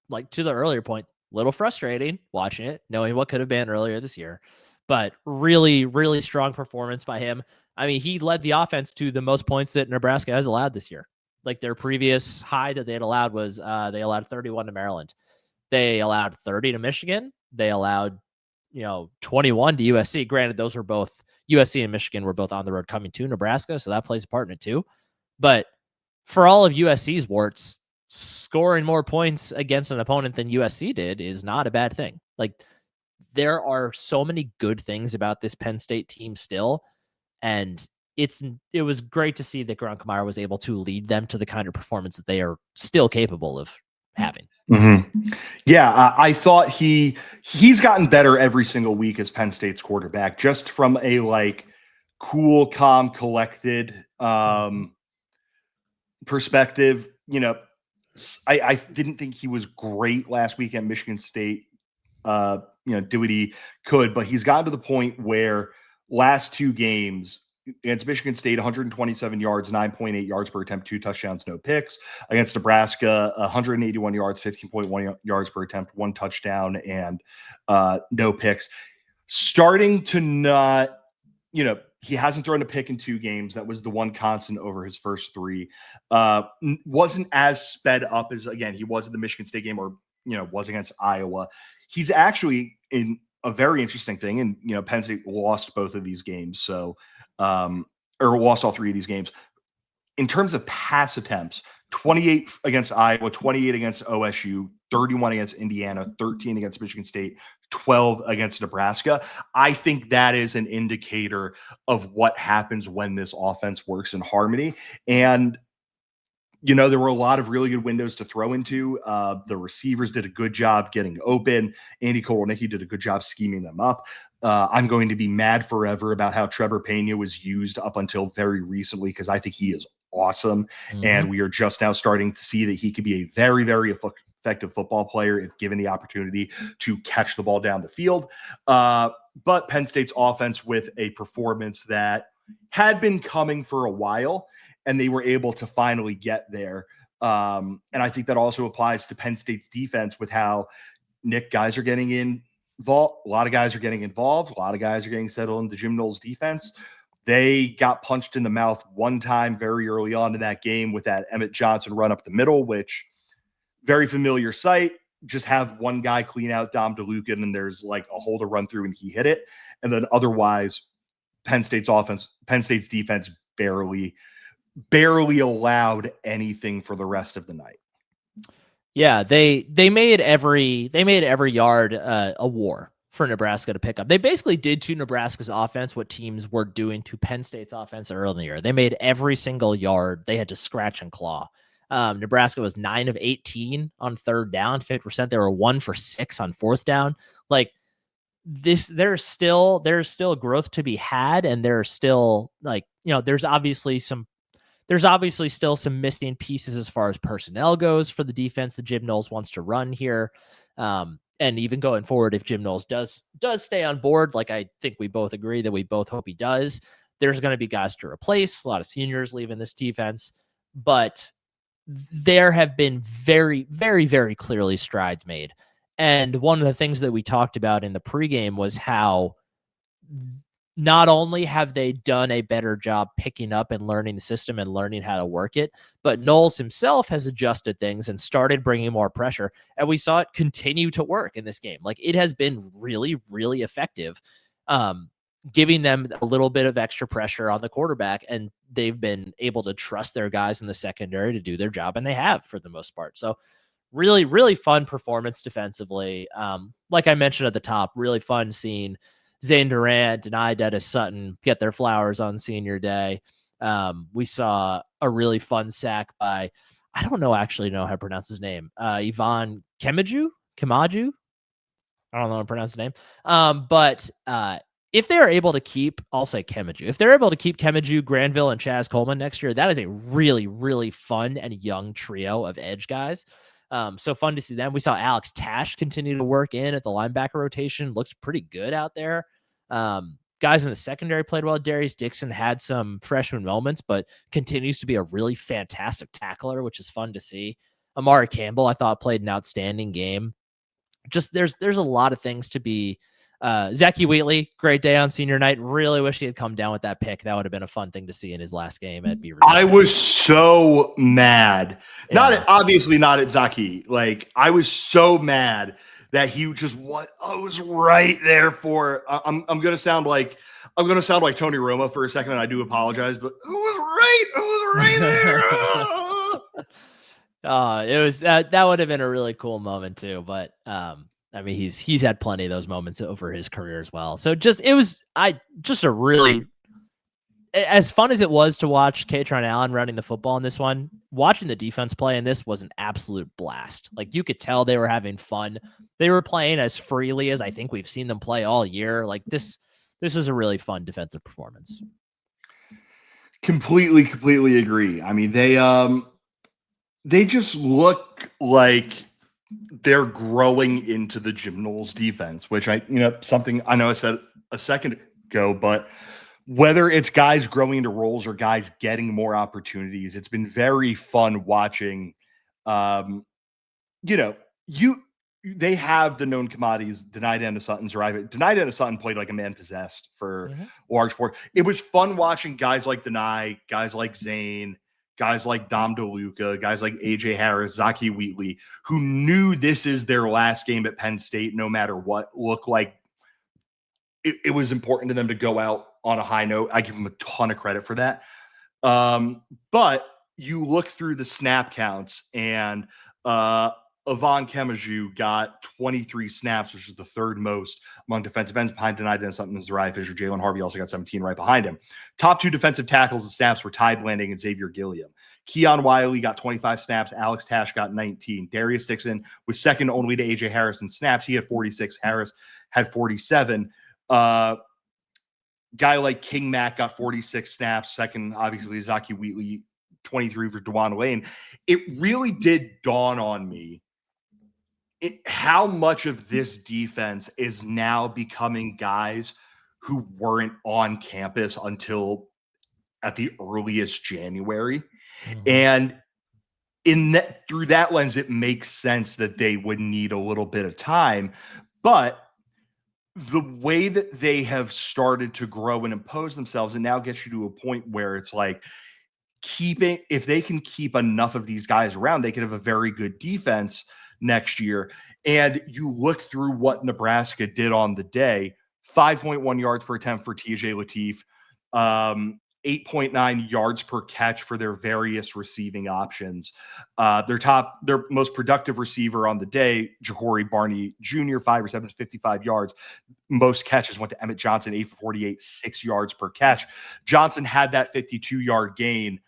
like to the earlier point, little frustrating watching it, knowing what could have been earlier this year, but really strong performance by him. I mean, he led the offense to the most points that Nebraska has allowed this year. Like their previous high that they had allowed was they allowed 31 to Maryland. They allowed 30 to Michigan. They allowed 21 to USC. Granted, those were both USC and Michigan were both on the road coming to Nebraska, so that plays a part in it too. But for all of USC's warts, scoring more points against an opponent than USC did is not a bad thing. Like there are so many good things about this Penn State team still, and it was great to see that Grunkemeyer was able to lead them to the kind of performance that they are still capable of having. Mm-hmm. Yeah, I thought he's gotten better every single week as Penn State's quarterback, just from a like cool, calm, collected perspective. I didn't think he was great last week at Michigan State. Do what he could, but he's gotten to the point where last two games against Michigan State, 127 yards, 9.8 yards per attempt, 2 touchdowns, no picks. Against Nebraska, 181 yards, 15.1 yards per attempt, 1 touchdown, and no picks. Starting to not, he hasn't thrown a pick in 2 games. That was the one constant over his first 3. Wasn't as sped up as, again, he was in the Michigan State game or, was against Iowa. He's actually in a very interesting thing. And, Penn State lost both of these games. So, or lost all 3 of these games. In terms of pass attempts, 28 against Iowa, 28 against OSU, 31 against Indiana, 13 against Michigan State, 12 against Nebraska. I think that is an indicator of what happens when this offense works in harmony. And, there were a lot of really good windows to throw into. The receivers did a good job getting open. Andy Kotelnicki did a good job scheming them up. I'm going to be mad forever about how Trevor Pena was used up until very recently because I think he is awesome. Mm-hmm. And we are just now starting to see that he could be a very, very effective football player if given the opportunity to catch the ball down the field. But Penn State's offense with a performance that had been coming for a while, and they were able to finally get there. And I think that also applies to Penn State's defense with how guys are getting involved. A lot of guys are getting involved. A lot of guys are getting settled into Jim Knowles' defense. They got punched in the mouth one time very early on in that game with that Emmett Johnson run up the middle, which very familiar sight. Just have one guy clean out Dom DeLucan, and there's like a hole to run through, and he hit it. And then otherwise, Penn State's defense barely allowed anything for the rest of the night. Yeah, they made every yard a war for Nebraska to pick up. They basically did to Nebraska's offense what teams were doing to Penn State's offense earlier in the year. They made every single yard they had to scratch and claw. Nebraska was 9 of 18 on third down, 50%. They were 1 for 6 on fourth down. Like this, there's still growth to be had, and there's still there's obviously still some missing pieces as far as personnel goes for the defense that Jim Knowles wants to run here. And even going forward, if Jim Knowles does stay on board, like I think we both agree that we both hope he does, there's going to be guys to replace, a lot of seniors leaving this defense, but there have been very, very, very clearly strides made. And one of the things that we talked about in the pregame was how not only have they done a better job picking up and learning the system and learning how to work it, but Knowles himself has adjusted things and started bringing more pressure. And we saw it continue to work in this game. Like it has been really, really effective, giving them a little bit of extra pressure on the quarterback. And they've been able to trust their guys in the secondary to do their job. And they have for the most part. So really, really fun performance defensively. Like I mentioned at the top, really fun seeing Zane Durant and Dennis Sutton get their flowers on senior day. We saw a really fun sack by, I don't know how to pronounce his name. Ivan Kemaju. I don't know how to pronounce the name. But if they're able to keep, I'll say Kemaju. If they're able to keep Kemaju, Granville, and Chaz Coleman next year, that is a really, really fun and young trio of edge guys. So fun to see them. We saw Alex Tash continue to work in at the linebacker rotation. Looks pretty good out there. Guys in the secondary played well. Darius Dixon had some freshman moments, but continues to be a really fantastic tackler, which is fun to see. Amari Campbell, I thought, played an outstanding game. Just there's a lot of things to be. Zachy Wheatley, great day on senior night. Really wish he had come down with that pick. That would have been a fun thing to see in his last game at Beavers. I was so mad. Yeah. Obviously not at Zachy. Like, I was so mad that he just I was right there for. I'm gonna sound like Tony Romo for a second, and I do apologize, but who was right there. It was that would have been a really cool moment too. But I mean, he's had plenty of those moments over his career as well. So it was a really, as fun as it was to watch Kaytron Allen running the football in this one, watching the defense play in this was an absolute blast. Like, you could tell they were having fun. They were playing as freely as I think we've seen them play all year. Like, this was a really fun defensive performance. Completely agree. I mean, they just look like they're growing into the Jim Knowles defense, which something I know I said a second ago, but whether it's guys growing into roles or guys getting more opportunities, it's been very fun watching. They have the known commodities. Denai Sutton's arriving. Denai Sutton played like a man possessed for large part. It was fun watching guys like Denai, guys like Zane, guys like Dom DeLuca, guys like AJ Harris, Zachy Wheatley, who knew this is their last game at Penn State, no matter what. Look like it was important to them to go out on a high note. I give them a ton of credit for that. But you look through the snap counts, and Ivan Kemaju got 23 snaps, which is the third most among defensive ends behind Denai Sutton and Zariah Fisher. Jalen Harvey also got 17 right behind him. Top two defensive tackles and snaps were Ty Blanding and Xavier Gilliam. Keon Wiley got 25 snaps. Alex Tash got 19. Darius Dixon was second only to AJ Harris in snaps. He had 46. Harris had 47. Guy like King Mack got 46 snaps. Second, obviously, Zachy Wheatley, 23 for DeJuan Lane. It really did dawn on me how much of this defense is now becoming guys who weren't on campus until at the earliest January. And through that lens, it makes sense that they would need a little bit of time. But the way that they have started to grow and impose themselves, and now gets you to a point where it's like, if they can keep enough of these guys around, they could have a very good defense next year. And you look through what Nebraska did on the day: 5.1 yards per attempt for TJ Lateef, 8.9 yards per catch for their various receiving options. Their most productive receiver on the day, Jahori Barney Jr., 5 receptions, 55 yards. Most catches went to Emmett Johnson, 8 for 48, 6 yards per catch. Johnson had that 52-yard gain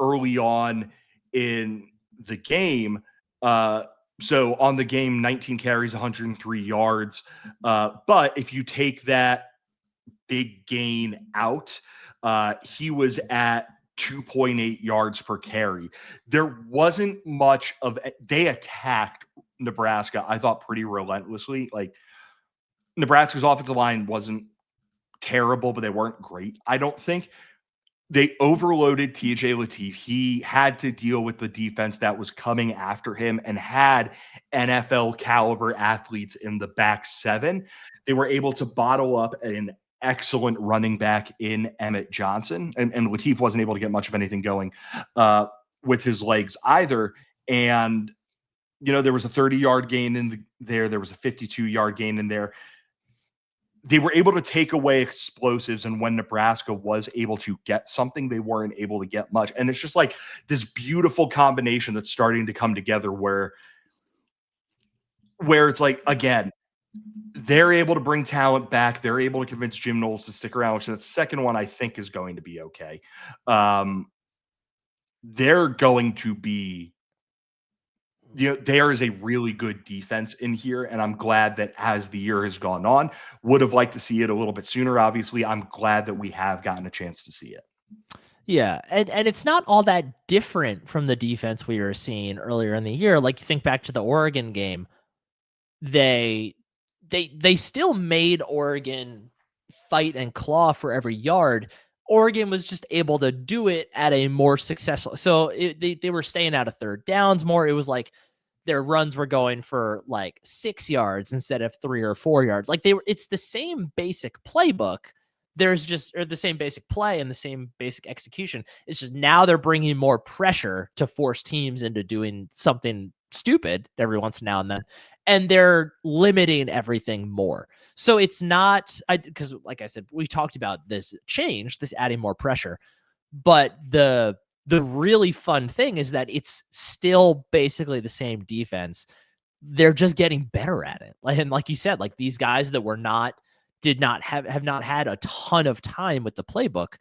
early on in the game. So on the game, 19 carries, 103 yards. But if you take that big gain out, he was at 2.8 yards per carry. There wasn't much of they attacked Nebraska, I thought, pretty relentlessly. Like, Nebraska's offensive line wasn't terrible, but they weren't great, I don't think. They overloaded TJ Lateef. He had to deal with the defense that was coming after him and had NFL caliber athletes in the back seven. They were able to bottle up an excellent running back in Emmett Johnson, and Lateef wasn't able to get much of anything going with his legs either. And, there was a 30-yard gain in there. There was a 52-yard gain in there. They were able to take away explosives, and when Nebraska was able to get something, they weren't able to get much. And it's just like this beautiful combination that's starting to come together where it's like, again, they're able to bring talent back. They're able to convince Jim Knowles to stick around, which the second one I think is going to be okay. They're going to be, there is a really good defense in here, and I'm glad that as the year has gone on, would have liked to see it a little bit sooner. Obviously, I'm glad that we have gotten a chance to see it. Yeah, and it's not all that different from the defense we were seeing earlier in the year. Like, you think back to the Oregon game, they still made Oregon fight and claw for every yard. Oregon was just able to do it at a more successful. So they were staying out of third downs more. It was like their runs were going for like 6 yards instead of 3 or 4 yards. Like it's the same basic playbook. There's just or the same basic play and the same basic execution. It's just now they're bringing more pressure to force teams into doing something stupid every once now and then, and they're limiting everything more. So it's not because, like I said, we talked about this change, this adding more pressure, but the really fun thing is that it's still basically the same defense. They're just getting better at it. And like you said, like these guys that have not had a ton of time with the playbook,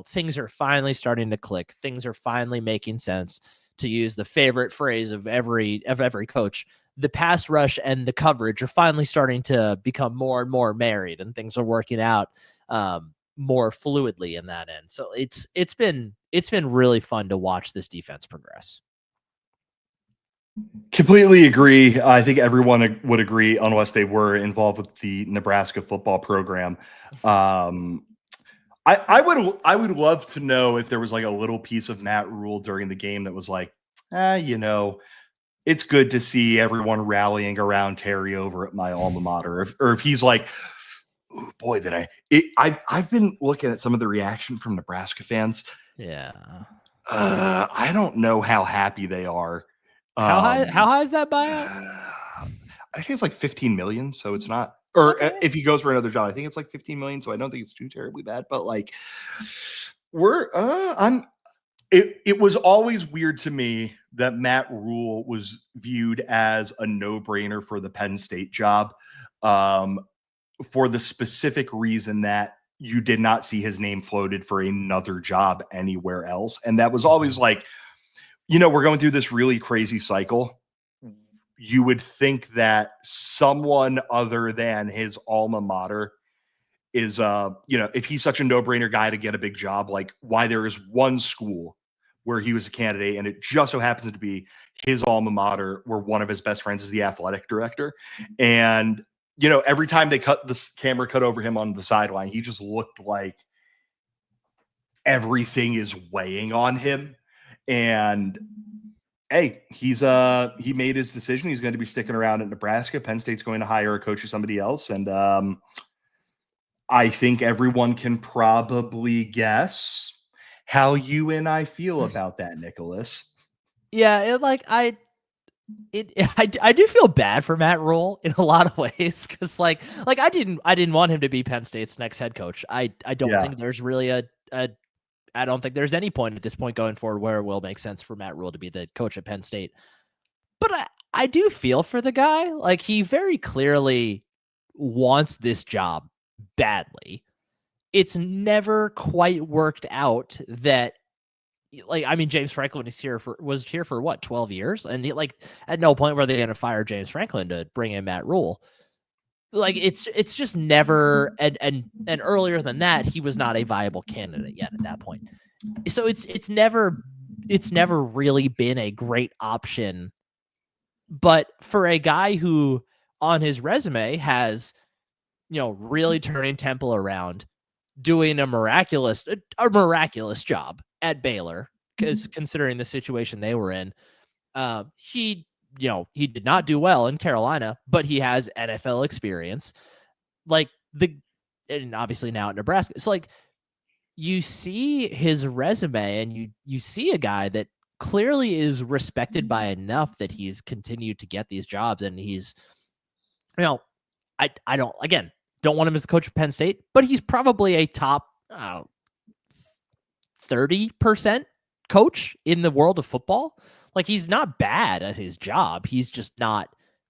things are finally starting to click. Things are finally making sense, to use the favorite phrase of every coach. The pass rush and the coverage are finally starting to become more and more married, and things are working out more fluidly in that end. So it's been really fun to watch this defense progress. Completely agree. I think everyone would agree, unless they were involved with the Nebraska football program. I would love to know if there was like a little piece of Matt Rule during the game that was like, it's good to see everyone rallying around Terry over at my alma mater. Or if he's like, oh boy, I've been looking at some of the reaction from Nebraska fans. Yeah. I don't know how happy they are. How high is that buyout? I think it's like 15 million. So it's not, or okay. If he goes for another job, I think it's like 15 million. So I don't think it's too terribly bad, but like it was always weird to me that Matt Rule was viewed as a no-brainer for the Penn State job, for the specific reason that you did not see his name floated for another job anywhere else. And that was always like, we're going through this really crazy cycle. You would think that someone other than his alma mater is, if he's such a no-brainer guy to get a big job, like why there is one school where he was a candidate, and it just so happens to be his alma mater, where one of his best friends is the athletic director. And, every time they camera cut over him on the sideline, he just looked like everything is weighing on him. And hey, he made his decision. He's going to be sticking around at Nebraska. Penn State's going to hire a coach or somebody else. And I think everyone can probably guess how you and I feel about that, Nicholas. Yeah, I do feel bad for Matt Rule in a lot of ways, because like I didn't want him to be Penn State's next head coach. I don't think there's really I don't think there's any point at this point going forward where it will make sense for Matt Rule to be the coach at Penn State. But I do feel for the guy. Like, he very clearly wants this job badly. It's never quite worked out that, like, I mean, James Franklin was here for what, 12 years? And at no point were they going to fire James Franklin to bring in Matt Rule. Like, it's just never, and earlier than that, he was not a viable candidate yet at that point. So it's never really been a great option. But for a guy who on his resume has, really turning Temple around, doing a miraculous job at Baylor, because considering the situation they were in, he did not do well in Carolina, but he has NFL experience, and obviously now at Nebraska. It's like, you see his resume and you see a guy that clearly is respected by enough that he's continued to get these jobs. And he's, I don't want him as the coach of Penn State, but he's probably a top 30% coach in the world of football. Like, he's not bad at his job. He's just not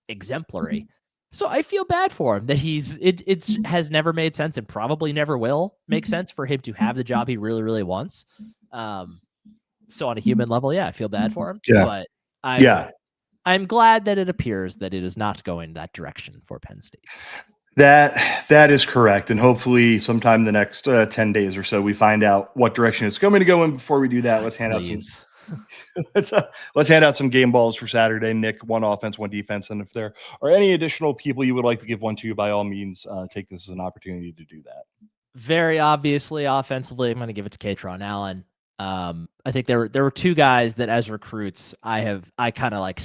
exemplary. So I feel bad for him that it's has never made sense and probably never will make sense for him to have the job he really, really wants. So on a human level, yeah, I feel bad for him. Yeah. But Yeah. I'm glad that it appears that it is not going that direction for Penn State. That is correct, and hopefully sometime in the next 10 days or so we find out what direction it's going to go in. Before we do that, let's hand out some let's hand out some game balls for Saturday. Nick, one offense, one defense, and if there are any additional people you would like to give one to, by all means, take this as an opportunity to do that. Very obviously, offensively, I'm going to give it to Kaytron Allen. I think there were two guys that as recruits I kind of like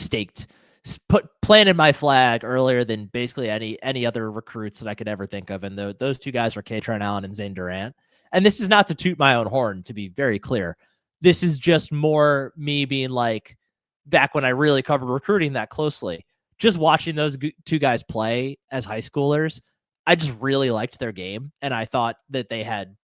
planted my flag earlier than basically any other recruits that I could ever think of, and those two guys were Kaytron Allen and Zane Durant. And this is not to toot my own horn, to be very clear. This is just more me being like, back when I really covered recruiting that closely, just watching those two guys play as high schoolers, I just really liked their game, and I thought that they had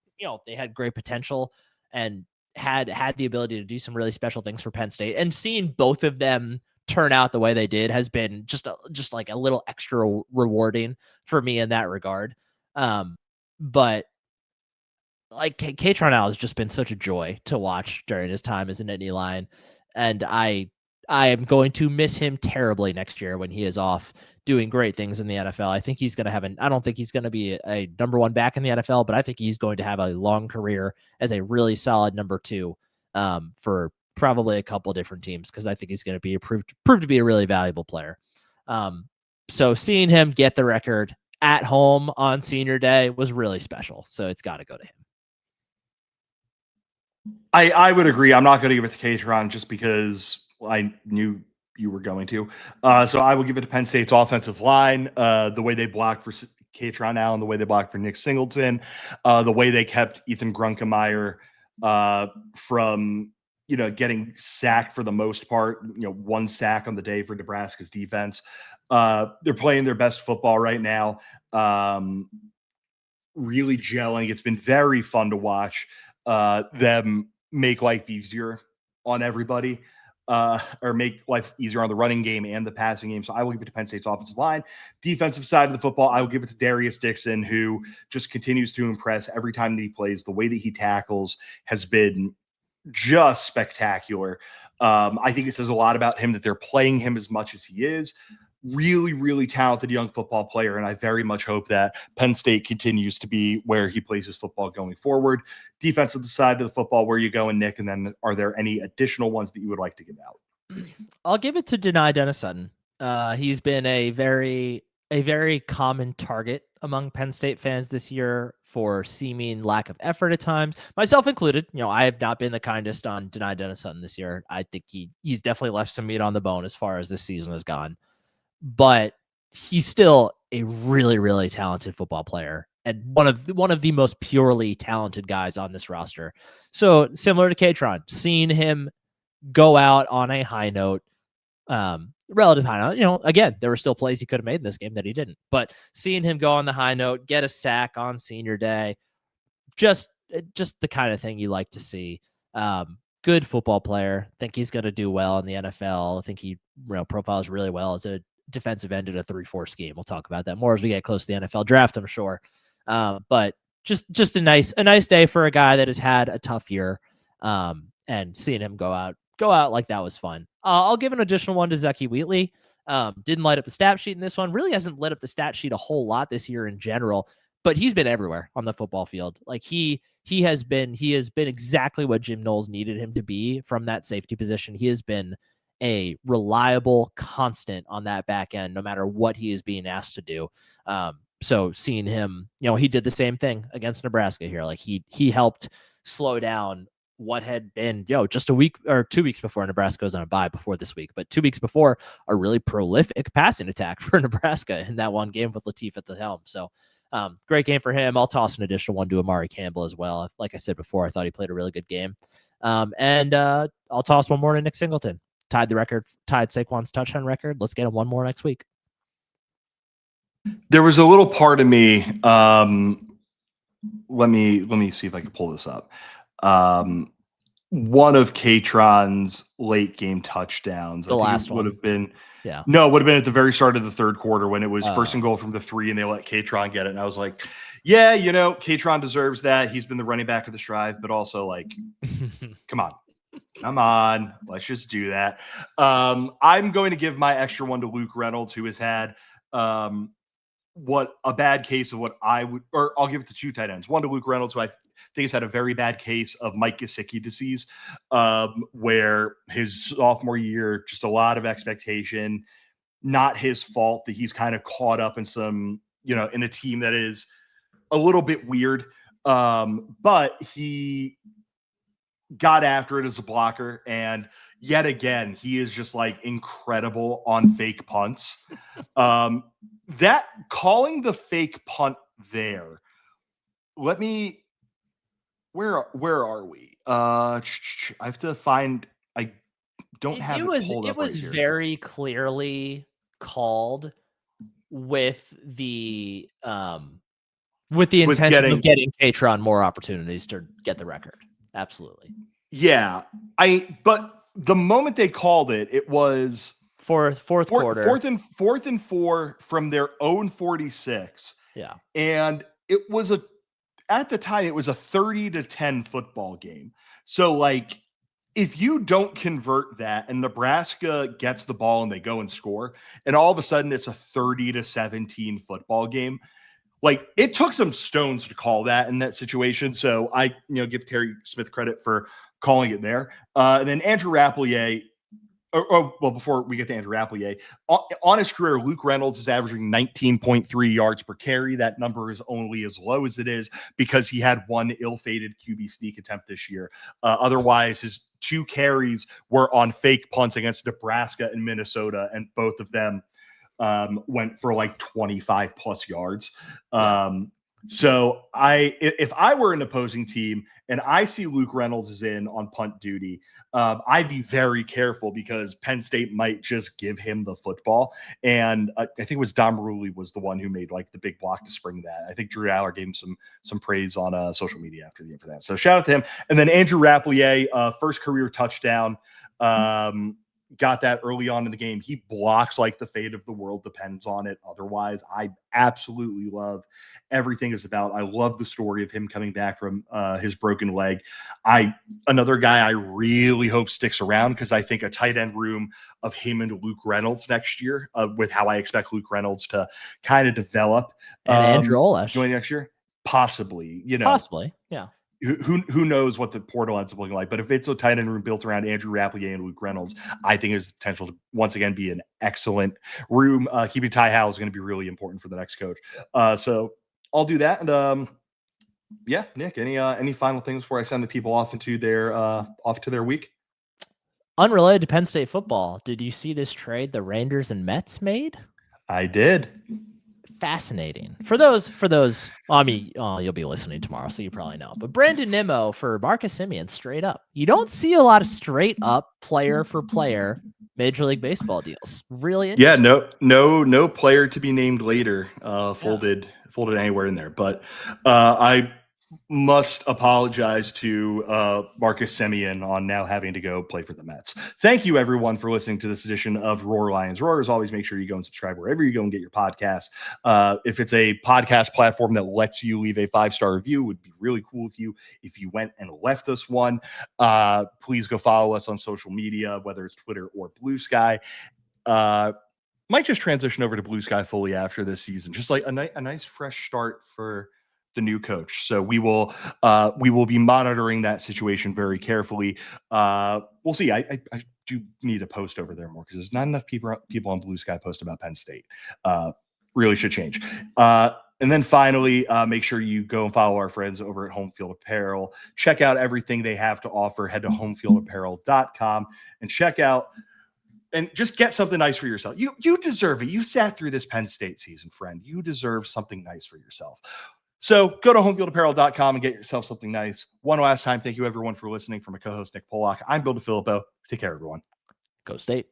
great potential and had the ability to do some really special things for Penn State. And seeing both of them turn out the way they did has been just like a little extra rewarding for me in that regard. But like Kaytron Allen has just been such a joy to watch during his time as a Nittany Lion, and I am going to miss him terribly next year when he is off doing great things in the NFL. I think he's going to have I don't think he's going to be a number one back in the NFL, but I think he's going to have a long career as a really solid number two for probably a couple different teams, because I think he's going to be proved to be a really valuable player. So seeing him get the record at home on senior day was really special. So it's got to go to him. I would agree. I'm not going to give it to Kaytron just because I knew you were going to. So I will give it to Penn State's offensive line. The way they blocked for Kaytron Allen, the way they blocked for Nick Singleton, the way they kept Ethan Grunkemeyer from getting sacked for the most part. One sack on the day for Nebraska's defense. They're playing their best football right now. Really gelling. It's been very fun to watch them make life easier on everybody, or make life easier on the running game and the passing game. So I will give it to Penn State's offensive line. Defensive side of the football, I will give it to Darius Dixon, who just continues to impress every time that he plays. The way that he tackles has been just spectacular. I think it says a lot about him that they're playing him as much as he is. Really, really talented young football player, and I very much hope that Penn State continues to be where he plays his football going forward. Defensive side of the football, where you going, Nick? And then are there any additional ones that you would like to give out? I'll give it to Denai Dennis Sutton. He's been a very common target among Penn State fans this year for seeming lack of effort at times, myself included. I have not been the kindest on Denai Dennis Sutton this year. I think he's definitely left some meat on the bone as far as this season has gone. But he's still a really, really talented football player and one of the most purely talented guys on this roster. So similar to Kaytron, seeing him go out on a high note, relative high note. Again, there were still plays he could have made in this game that he didn't. But seeing him go on the high note, get a sack on senior day, just the kind of thing you like to see. Good football player. Think he's going to do well in the NFL. I think he profiles really well as a defensive end in a 3-4 scheme. We'll talk about that more as we get close to the NFL draft, I'm sure. But just a nice day for a guy that has had a tough year. And seeing him go out like that was fun. I'll give an additional one to Zeki Wheatley. Didn't light up the stat sheet in this one. Really hasn't lit up the stat sheet a whole lot this year in general, but he's been everywhere on the football field. Like he has been exactly what Jim Knowles needed him to be from that safety position. He has been a reliable constant on that back end, no matter what he is being asked to do. So seeing him, he did the same thing against Nebraska here. Like he helped slow down what had been, just a week or 2 weeks before Nebraska was on a bye before this week, but 2 weeks before a really prolific passing attack for Nebraska in that one game with Latif at the helm. So great game for him. I'll toss an additional one to Amari Campbell as well. Like I said before, I thought he played a really good game. And I'll toss one more to Nick Singleton. Tied Saquon's touchdown record. Let's get him one more next week. There was a little part of me. Let me see if I can pull this up. One of Kaytron's late game touchdowns, The last one would have been Yeah. No, it would have been at the very start of the third quarter when it was first and goal from the 3 and they let Kaytron get it. And I was like, yeah, Kaytron deserves that. He's been the running back of the strive, but also like, come on, let's just do that. I'm going to give my extra one to Luke Reynolds, who has had what a bad case of what I would, or I'll give it to 2 tight ends. One to Luke Reynolds, who I think has had a very bad case of Mike Gesicki disease, where his sophomore year, just a lot of expectation, not his fault that he's kind of caught up in some, in a team that is a little bit weird. But he got after it as a blocker, and yet again, he is just like incredible on fake punts. That calling the fake punt there. Where are we? I have to find. I don't have it pulled up. It was very clearly called with the intention of getting Kaytron more opportunities to get the record. Absolutely. Yeah, but the moment they called it, it was fourth quarter, fourth and 4 from their own 46. Yeah, and it was at the time it was a 30-10 football game. So like, if you don't convert that and Nebraska gets the ball and they go and score, and all of a sudden it's a 30-17 football game. Like, it took some stones to call that in that situation. So I, give Terry Smith credit for calling it there. And then Andrew Rapplier, before we get to Andrew Rapplier, on his career, Luke Reynolds is averaging 19.3 yards per carry. That number is only as low as it is because he had one ill-fated QB sneak attempt this year. Otherwise, his 2 carries were on fake punts against Nebraska and Minnesota, and both of them went for like 25 plus yards. So if I were an opposing team and I see Luke Reynolds is in on punt duty, I'd be very careful because Penn State might just give him the football. And I think it was Dom Maruli was the one who made like the big block to spring that. I think Drew Aller gave him some praise on social media after the game for that. So shout out to him. And then Andrew Rapplier, first career touchdown. Got that early on in the game. He blocks like the fate of the world depends on it. Otherwise, I absolutely love everything is about. I love the story of him coming back from his broken leg. Another guy I really hope sticks around because I think a tight end room of him and Luke Reynolds next year, with how I expect Luke Reynolds to kind of develop. And Andrew Olesh going next year, possibly. Possibly, yeah. Who knows what the portal ends up looking like? But if it's a tight end room built around Andrew Rapplier and Luke Reynolds, I think has the potential to once again be an excellent room. Keeping Ty Howell is going to be really important for the next coach. So I'll do that. And yeah, Nick, any final things before I send the people off to their week? Unrelated to Penn State football, did you see this trade the Rangers and Mets made? I did. Fascinating. For those, I mean, you'll be listening tomorrow, so you probably know. But Brandon Nimmo for Marcus Semien, straight up. You don't see a lot of straight up player for player Major League Baseball deals. Really interesting. Yeah, no player to be named later folded anywhere in there. But I must apologize to Marcus Semien on now having to go play for the Mets. Thank you, everyone, for listening to this edition of Roar Lions Roar. As always, make sure you go and subscribe wherever you go and get your podcast. If it's a podcast platform that lets you leave a 5-star review, it would be really cool if you went and left us one. Please go follow us on social media, whether it's Twitter or Blue Sky. Might just transition over to Blue Sky fully after this season. Just like a nice fresh start for the new coach. So we will be monitoring that situation very carefully. We'll see. I do need to post over there more because there's not enough people on Blue Sky post about Penn State. Really should change. And then finally, make sure you go and follow our friends over at Home Field Apparel. Check out everything they have to offer. Head to homefieldapparel.com and check out and just get something nice for yourself. You deserve it. You sat through this Penn State season, friend. You deserve something nice for yourself. So go to homefieldapparel.com and get yourself something nice. One last time, thank you everyone for listening. For my co-host Nick Pollock, I'm Bill DeFilippo. Take care, everyone. Go State.